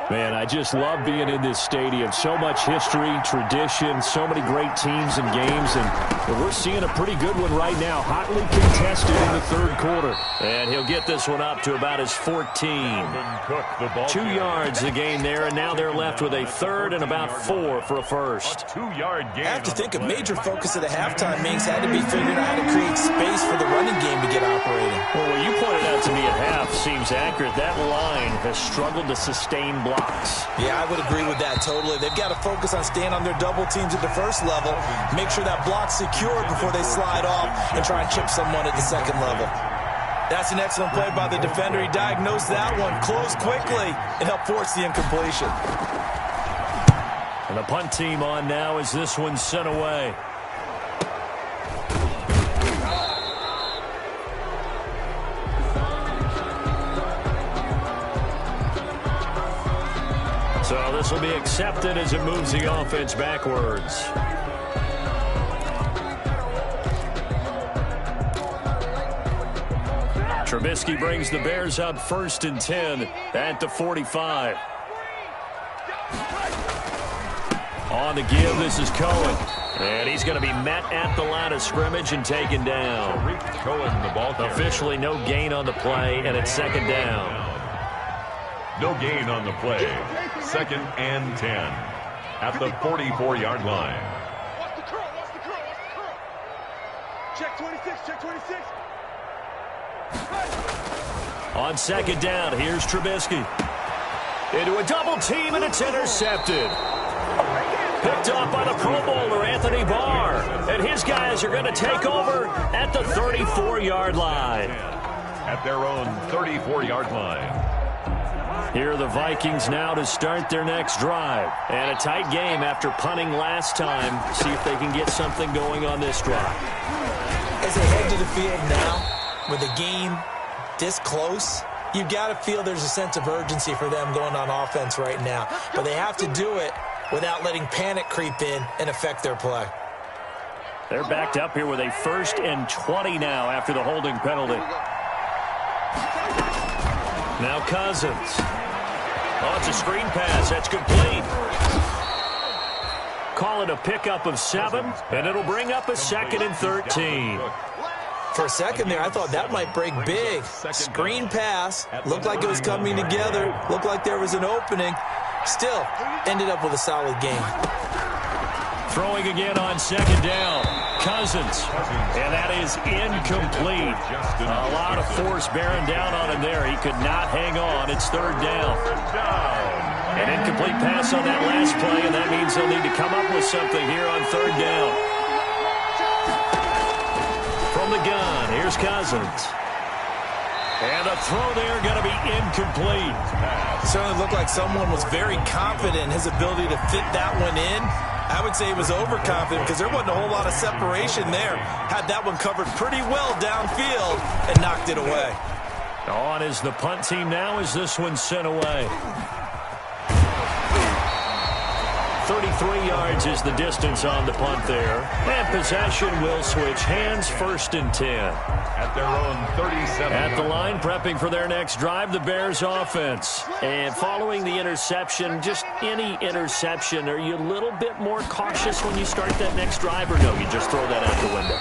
Man, I just love being in this stadium. So much history, tradition, so many great teams and games, and we're seeing a pretty good one right now. Hotly contested in the 3rd quarter. And he'll get this one up to about his 14. 2 yards the gain there, and now they're left with a 3rd and about 4 for a first. 2-yard gain. I have to think a major focus of the halftime meetings had to be figuring out how to create space for the running game to get operating. Well, what you pointed out to me at half, seems accurate. That line has struggled to sustain blocks. Yeah, I would agree with that totally. They've got to focus on staying on their double teams at the first level, make sure that block's secure before they slide off and try and chip someone at the second level. That's an excellent play by the defender. He diagnosed that one, closed quickly, and helped force the incompletion. And the punt team on now as this one's sent away. So this will be accepted as it moves the offense backwards. Trubisky brings the Bears up 1st and 10 at the 45. On the give, this is Cohen. And he's going to be met at the line of scrimmage and taken down. Cohen, the ball carrier. Officially no gain on the play, and it's 2nd down. No gain on the play. 2nd and 10 at the 44-yard line. Watch the curl, watch the curl, watch the curl. Check 26, check 26. On 2nd down, here's Trubisky. Into a double team, and it's intercepted. Picked off by the Pro Bowler, Anthony Barr. And his guys are going to take over at the 34-yard line. At their own 34-yard line. Here are the Vikings now to start their next drive. And a tight game after punting last time. See if they can get something going on this drive. As they head to the field now, with the game this close, you've got to feel there's a sense of urgency for them going on offense right now. But they have to do it without letting panic creep in and affect their play. They're backed up here with a 1st and 20 now after the holding penalty. Now Cousins. Oh, it's a screen pass. That's complete. Call it a pickup of 7, and it'll bring up a 2nd and 13. For a second there, I thought that might break big. Screen pass. Looked like it was coming together. Looked like there was an opening. Still, ended up with a solid game. Throwing again on 2nd down. Cousins. And that is incomplete. A lot of force bearing down on him there. He could not hang on. It's 3rd down. An incomplete pass on that last play, and that means they'll need to come up with something here on 3rd down. From the gun, here's Cousins. And a throw there going to be incomplete. It certainly looked like someone was very confident in his ability to fit that one in. I would say he was overconfident because there wasn't a whole lot of separation there. Had that one covered pretty well downfield and knocked it away. On is the punt team now as this one's sent away. 33 yards is the distance on the punt there. And possession will switch hands, 1st and 10. At their own 37. At the line, prepping for their next drive, the Bears offense. And following the interception, just any interception, are you a little bit more cautious when you start that next drive, or no, you just throw that out the window?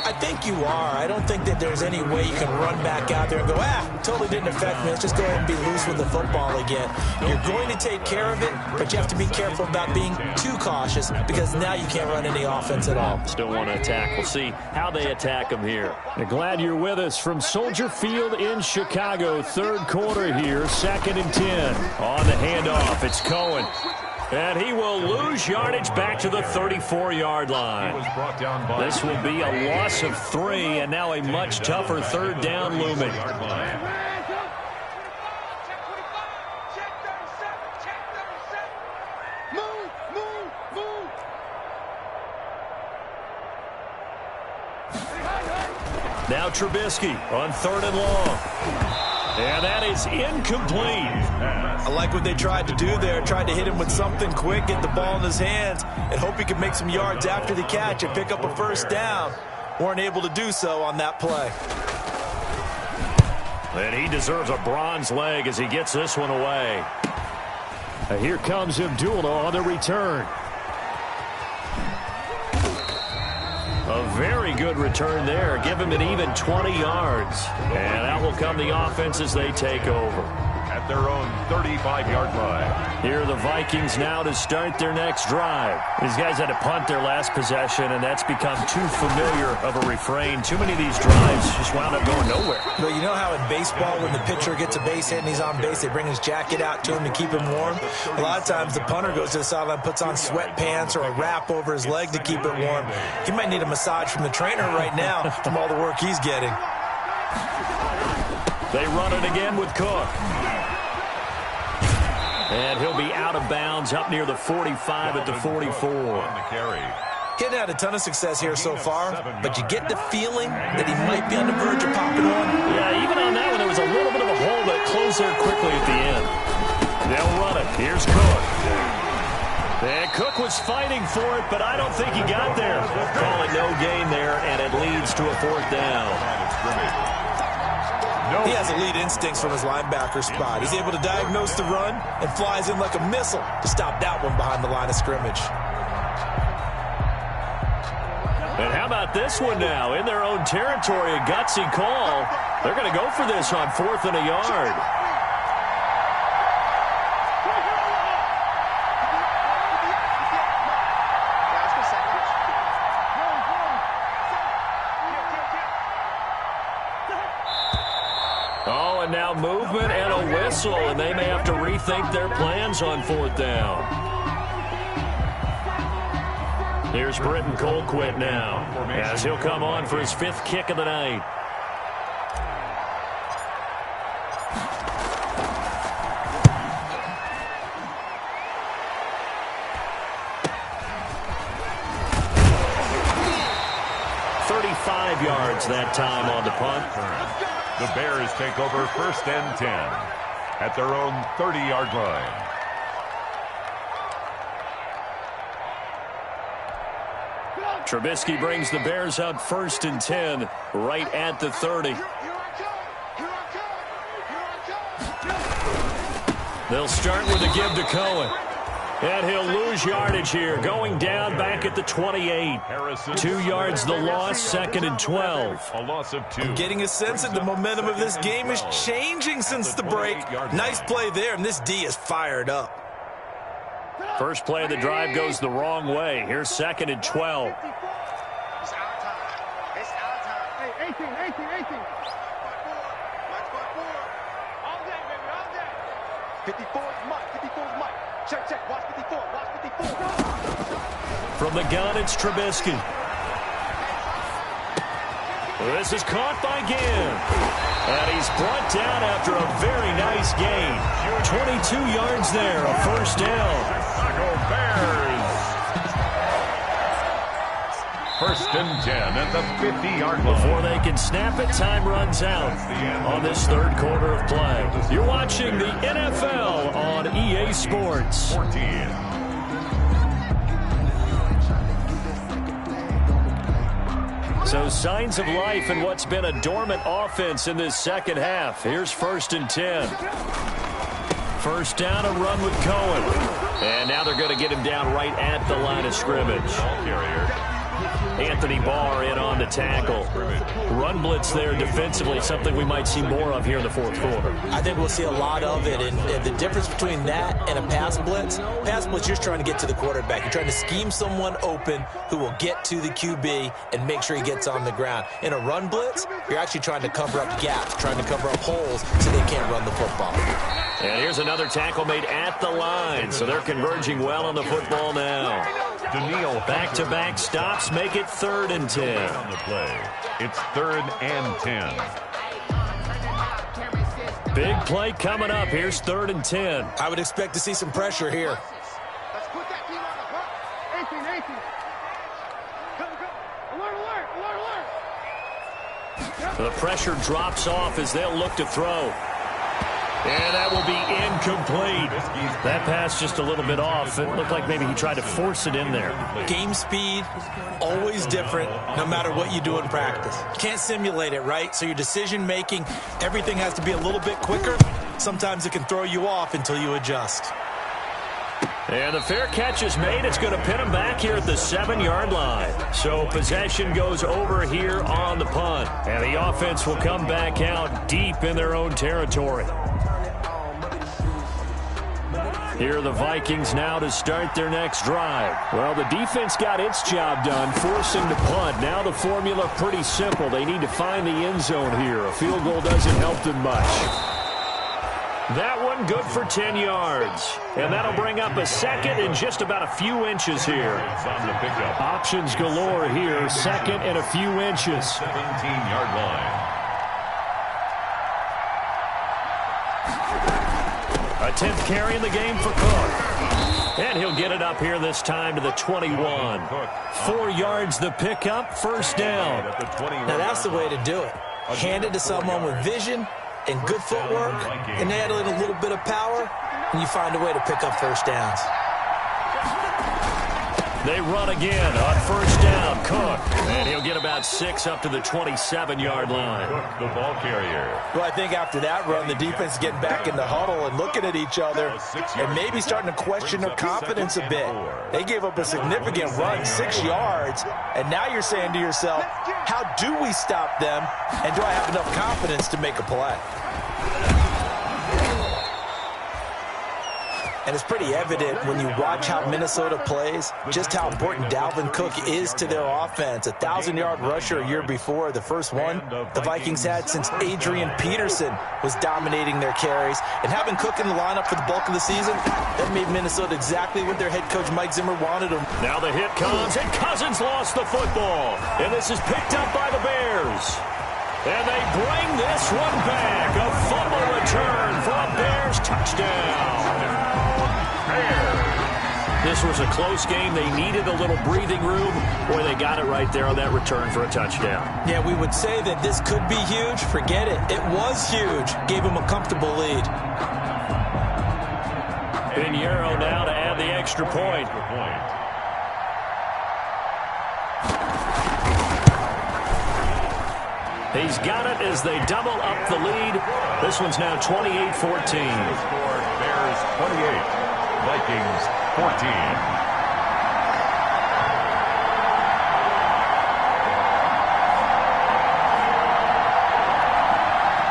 I think you are. I don't think that there's any way you can run back out there and go, totally didn't affect me. Let's just go ahead and be loose with the football again. You're going to take care of it, but you have to be careful about being too cautious because now you can't run any offense at all. Still want to attack. We'll see how they attack them here. Glad you're with us from Soldier Field in Chicago. 3rd quarter here, 2nd and 10. On the handoff, it's Cohen. And he will lose yardage back to the 34-yard line. This will be a loss of 3, and now a much tougher 3rd down looming. Now Trubisky on 3rd and long. And that is incomplete. I like what they tried to do there. Tried to hit him with something quick, get the ball in his hands, and hope he could make some yards after the catch and pick up a 1st down. Weren't able to do so on that play. And he deserves a bronze leg as he gets this one away. And here comes Abdullah on the return. A very good return there. Give him an even 20 yards. And out will come the offense as they take over. At at their own 35-yard line. Here are the Vikings now to start their next drive. These guys had to punt their last possession, and that's become too familiar of a refrain. Too many of these drives just wound up going nowhere. But you know how in baseball, when the pitcher gets a base hit and he's on base, they bring his jacket out to him to keep him warm? A lot of times the punter goes to the sideline, puts on sweatpants or a wrap over his leg to keep it warm. He might need a massage from the trainer right now from all the work he's getting. They run it again with Cook. And he'll be out of bounds up near the 45 at the 44. He's had a ton of success here so far, but you get the feeling that he might be on the verge of popping on. Yeah, even on that one, there was a little bit of a hole, but it closed there quickly at the end. They'll run it. Here's Cook. And Cook was fighting for it, but I don't think he got there. Call it no gain there, and it leads to a 4th down. He has elite instincts from his linebacker spot. He's able to diagnose the run and flies in like a missile to stop that one behind the line of scrimmage. And how about this one now? In their own territory, a gutsy call. They're going to go for this on 4th and a yard. Oh, and now movement and a whistle, and they may have to rethink their plans on 4th down. Here's Britton Colquitt now, as he'll come on for his 5th kick of the night. Yards that time on the punt. The Bears take over 1st and 10 at their own 30-yard line. Trubisky brings the Bears out 1st and 10 right at the 30. They'll start with a give to Cohen. And he'll lose yardage here, going down back at the 28. 2 yards the loss, 2nd and 12. A loss of 2. I'm getting a sense that the momentum of this game is changing since the break. Nice play there, and this D is fired up. First play of the drive goes the wrong way. Here's 2nd and 12. It's our time. It's our time. Hey, 18. All day, baby, all day. 54 is Mike. 54 is Mike. Check. Watch 54. Watch 54. From the gun, it's Trubisky. This is caught by Ginn. And he's brought down after a very nice gain. 22 yards there, a 1st down. Chicago Bears. 1st and 10 at the 50-yard line. Before they can snap it, time runs out on this 3rd quarter of play. You're watching the NFL on EA Sports. 14. So signs of life in what's been a dormant offense in this 2nd half. Here's 1st and 10. 1st down, a run with Cohen. And now they're going to get him down right at the line of scrimmage. Ball carrier. Anthony Barr in on the tackle. Run blitz there defensively, something we might see more of here in the 4th quarter. I think we'll see a lot of it, and the difference between that and a pass blitz, you're just trying to get to the quarterback. You're trying to scheme someone open who will get to the QB and make sure he gets on the ground. In a run blitz, you're actually trying to cover up gaps, trying to cover up holes so they can't run the football. And here's another tackle made at the line, so they're converging well on the football now. Back-to-back stops make it 3rd and 10. On the play, it's 3rd and 10. Big play coming up. Here's 3rd and 10. I would expect to see some pressure here. Let's put that team on the front. 18. Alert. The pressure drops off as they'll look to throw. And that will be incomplete. That pass just a little bit off. It looked like maybe he tried to force it in there. Game speed, always different, no matter what you do in practice. You can't simulate it, right? So your decision-making, everything has to be a little bit quicker. Sometimes it can throw you off until you adjust. And the fair catch is made. It's going to pin him back here at the 7-yard line. So possession goes over here on the punt. And the offense will come back out deep in their own territory. Here are the Vikings now to start their next drive. Well, the defense got its job done, forcing the punt. Now the formula pretty simple. They need to find the end zone here. A field goal doesn't help them much. That one good for 10 yards. And that'll bring up a second and just about a few inches here. Options galore here. Second and a few inches. 17-yard line. A 10th carry in the game for Cook. And he'll get it up here this time to the 21. 4 yards the pickup, first down. Now that's the way to do it. Hand it to someone with vision and good footwork, and add in a little bit of power, and you find a way to pick up first downs. They run again on first down. Cook. And he'll get about 6 up to the 27-yard line. Cook, the ball carrier. Well, I think after that run, the defense is getting back in the huddle and looking at each other and maybe starting to question their confidence a bit. They gave up a significant run, 6 yards, and now you're saying to yourself, how do we stop them, and do I have enough confidence to make a play? And it's pretty evident when you watch how Minnesota plays, just how important Dalvin Cook is to their offense. A 1,000-yard rusher a year before, the first one the Vikings had since Adrian Peterson was dominating their carries. And having Cook in the lineup for the bulk of the season, that made Minnesota exactly what their head coach Mike Zimmer wanted them. Now the hit comes, and Cousins lost the football. And this is picked up by the Bears. And they bring this one back. A fumble return for a Bears touchdown. This was a close game. They needed a little breathing room. Boy, they got it right there on that return for a touchdown. Yeah, we would say that this could be huge. Forget it. It was huge. Gave them a comfortable lead. Pinheiro now to add the extra point. He's got it as they double up the lead. This one's now 28-14. Bears 28. Vikings 14.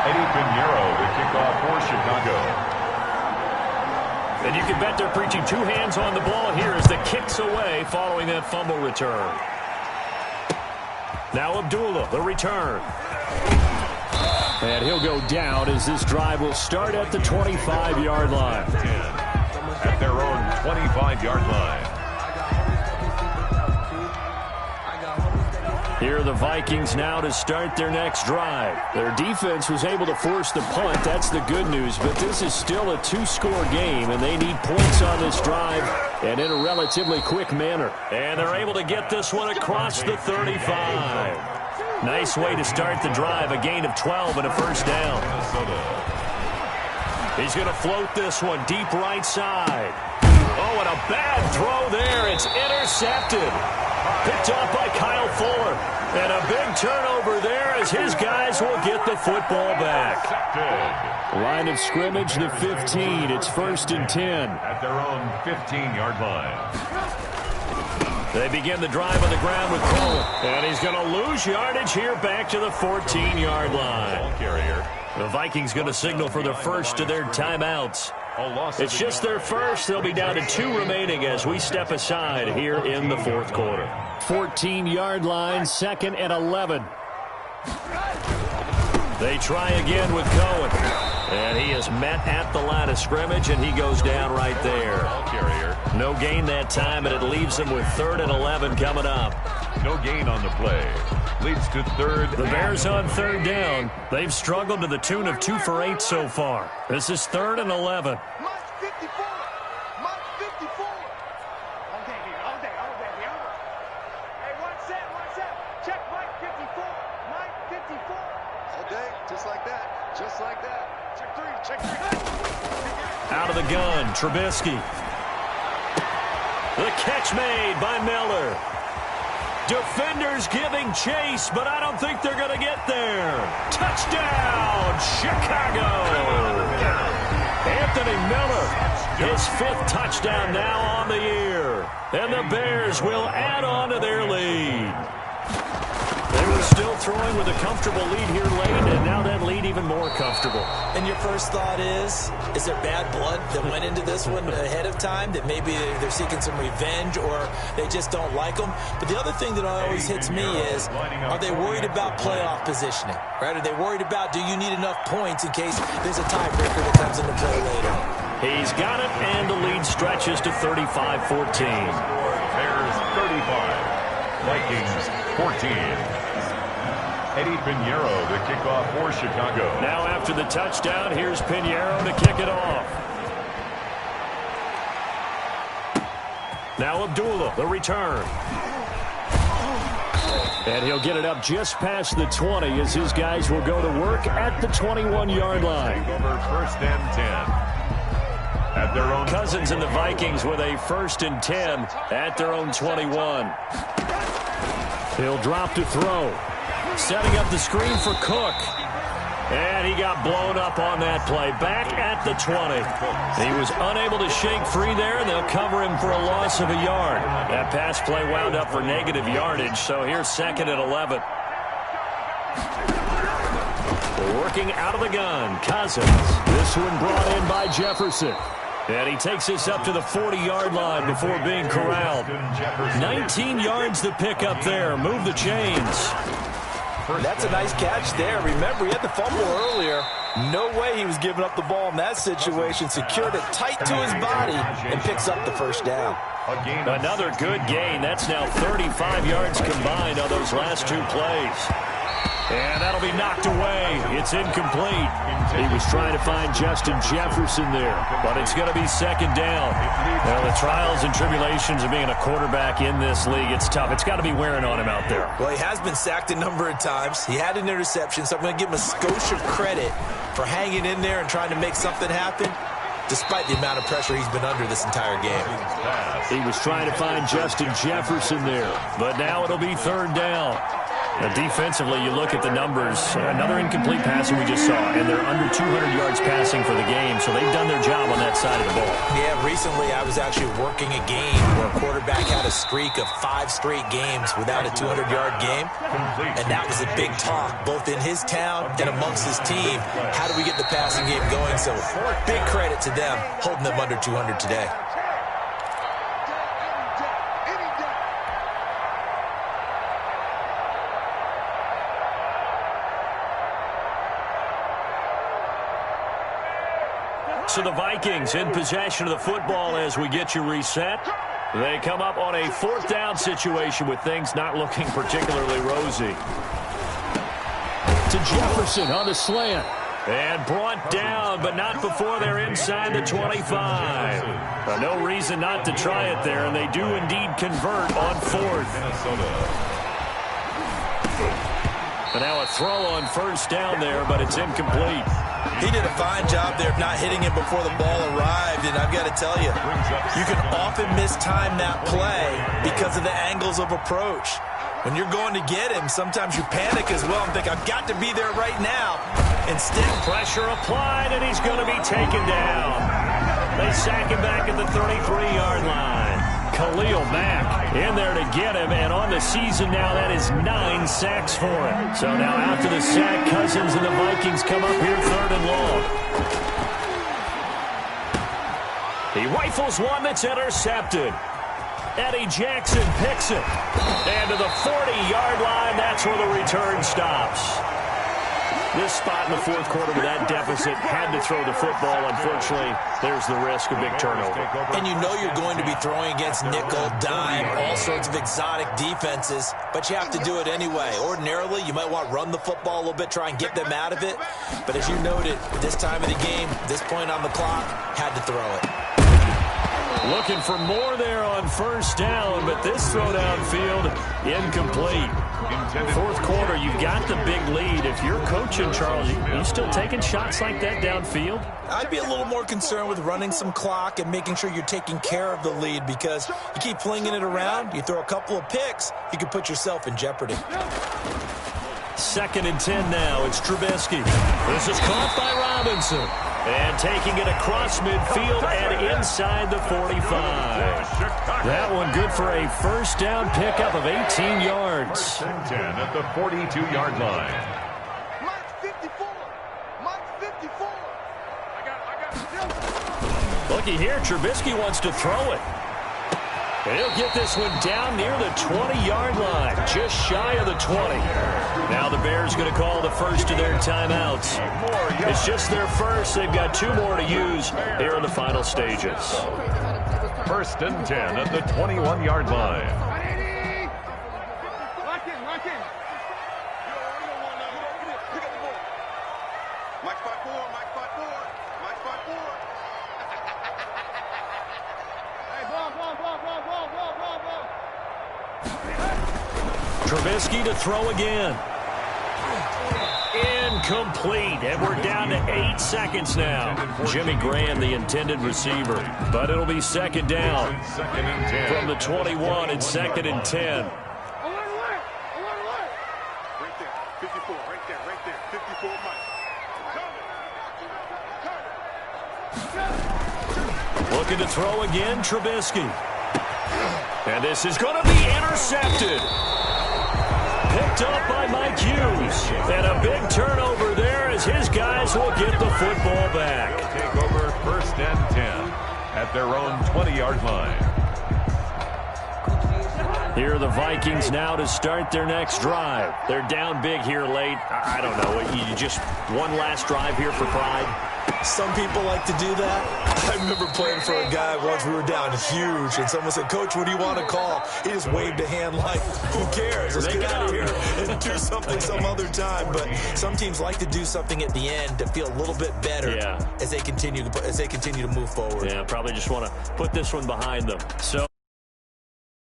Eddie Pinheiro, the kickoff for Chicago. And you can bet they're preaching two hands on the ball here as the kick's away following that fumble return. Now Abdullah, the return. And he'll go down as this drive will start at the 25-yard line. At their own 25-yard line. Here are the Vikings now to start their next drive. Their defense was able to force the punt. That's the good news. But this is still a two-score game, and they need points on this drive and in a relatively quick manner. And they're able to get this one across the 35. Nice way to start the drive. A gain of 12 and a first down. He's going to float this one deep right side. Oh, and a bad throw there. It's intercepted. Picked off by Kyle Fuller. And a big turnover there as his guys will get the football back. Line of scrimmage, the 15. It's 1st and 10. At their own 15-yard line. They begin the drive on the ground with Cole. And he's going to lose yardage here back to the 14-yard line. Ball carrier. The Vikings going to signal for their first of their timeouts. It's just their first. They'll be down to 2 remaining as we step aside here in the fourth quarter. 14-yard line, 2nd and 11. They try again with Cohen. And he is met at the line of scrimmage, and he goes down right there. No gain that time, and it leaves him with 3rd and 11 coming up. No gain on the play. Leads to 3rd. The Bears on 3rd down. They've struggled to the tune of 2 for 8 so far. This is 3rd and 11. Mike 54. Mike 54. All day, baby. All day. Hey, one set. Check Mike 54. Mike 54. All day. Just like that. Check 3. Out of the gun, Trubisky. The catch made by Miller. Defenders giving chase, but I don't think they're going to get there. Touchdown, Chicago. Anthony Miller, his 5th touchdown now on the year. And the Bears will add on to their lead. They were still throwing with a comfortable lead here late, and now that lead even more comfortable. And your first thought is there bad blood that went into this one ahead of time, that maybe they're seeking some revenge or they just don't like them? But the other thing that always hits me is, are they worried about playoff positioning? Right? Are they worried about, do you need enough points in case there's a tiebreaker that comes into play later? He's got it, and the lead stretches to 35-14. Bears 35, Vikings 14. Eddie Pinheiro, the kickoff for Chicago. Now after the touchdown, here's Pinheiro to kick it off. Now Abdullah, the return. And he'll get it up just past the 20 as his guys will go to work at the 21-yard line. Over 1st and 10. At their own Cousins and the Vikings with a 1st and 10 at their own 21. He'll drop to throw. Setting up the screen for Cook. And he got blown up on that play. Back at the 20. He was unable to shake free there, and they'll cover him for a loss of a yard. That pass play wound up for negative yardage, so here's 2nd and 11. Working out of the gun, Cousins. This one brought in by Jefferson. And he takes this up to the 40-yard line before being corralled. 19 yards to pick up there. Move the chains. That's a nice catch there. Remember, he had the fumble earlier. No way he was giving up the ball in that situation. Secured it tight to his body and picks up the 1st down. Another good gain. That's now 35 yards combined on those last 2 plays. And that'll be knocked away. It's incomplete. He was trying to find Justin Jefferson there, but it's going to be 2nd down. Well, the trials and tribulations of being a quarterback in this league, it's tough. It's got to be wearing on him out there. Well, he has been sacked a number of times. He had an interception, so I'm going to give him a skosh of credit for hanging in there and trying to make something happen, despite the amount of pressure he's been under this entire game. He was trying to find Justin Jefferson there, but now it'll be 3rd down. Now, defensively, you look at the numbers. Another incomplete passing we just saw, and they're under 200 yards passing for the game, so they've done their job on that side of the ball. Yeah, recently I was actually working a game where a quarterback had a streak of 5 straight games without a 200-yard game, and that was a big talk, both in his town and amongst his team. How do we get the passing game going? So big credit to them, holding them under 200 today. So the Vikings in possession of the football as we get you reset. They come up on a 4th down situation with things not looking particularly rosy. To Jefferson on the slant. And brought down, but not before they're inside the 25. No reason not to try it there, and they do indeed convert on 4th. And now a throw on 1st down there, but it's incomplete. He did a fine job there of not hitting it before the ball arrived, and I've got to tell you, you can often mistime that play because of the angles of approach. When you're going to get him, sometimes you panic as well and think, I've got to be there right now. Instead, pressure applied, and he's going to be taken down. They sack him back at the 33-yard line. Khalil Mack in there to get him, and on the season now, that is 9 sacks for him. So now after the sack, Cousins and the Vikings come up here 3rd and long. He rifles one that's intercepted. Eddie Jackson picks it. And to the 40-yard line, that's where the return stops. This spot in the 4th quarter with that deficit, had to throw the football. Unfortunately, there's the risk of big turnover. And you know you're going to be throwing against nickel, dime, all sorts of exotic defenses, but you have to do it anyway. Ordinarily, you might want to run the football a little bit, try and get them out of it. But as you noted, at this time of the game, this point on the clock, had to throw it. Looking for more there on 1st down, but this throw downfield, incomplete. 4th quarter, you've got the big lead. If you're coaching, Charles, you still taking shots like that downfield? I'd be a little more concerned with running some clock and making sure you're taking care of the lead, because you keep flinging it around, you throw a couple of picks, you could put yourself in jeopardy. 2nd and 10 now. It's Trubisky. This is caught by Robinson. And taking it across midfield and inside the 45. That one good for a first down pickup of 18 yards. 1st and 10 at the 42-yard line. Mike 54. Mike 54. I got Looky here, Trubisky wants to throw it. He'll get this one down near the 20-yard line, just shy of the 20. Now the Bears going to call the first of their timeouts. It's just their first. They've got 2 more to use here in the final stages. 1st and 10 at the 21-yard line. Lock in. Pick up the ball. Mike 5-4. Mike 5-4. Mike 5-4. Trubisky to throw again. Incomplete, and we're down to 8 seconds now. Jimmy Graham, the intended receiver, but it'll be 2nd down from the 21 and 2nd and 10. Right there. 54. Right there. 54 Mike. Looking to throw again, Trubisky. And this is going to be intercepted. Picked up by Mike Hughes. And a big turnover there as his guys will get the football back. Take over 1st and 10 at their own 20-yard line. Here are the Vikings now to start their next drive. They're down big here late. I don't know. You just one last drive here for pride. Some people like to do that. I remember playing for a guy once. We were down huge, and someone said, "Coach, what do you want to call?" He just waved a hand like, "Who cares? Let's get out of here and do something some other time." But some teams like to do something at the end to feel a little bit better as they continue to move forward. Yeah, probably just want to put this one behind them. So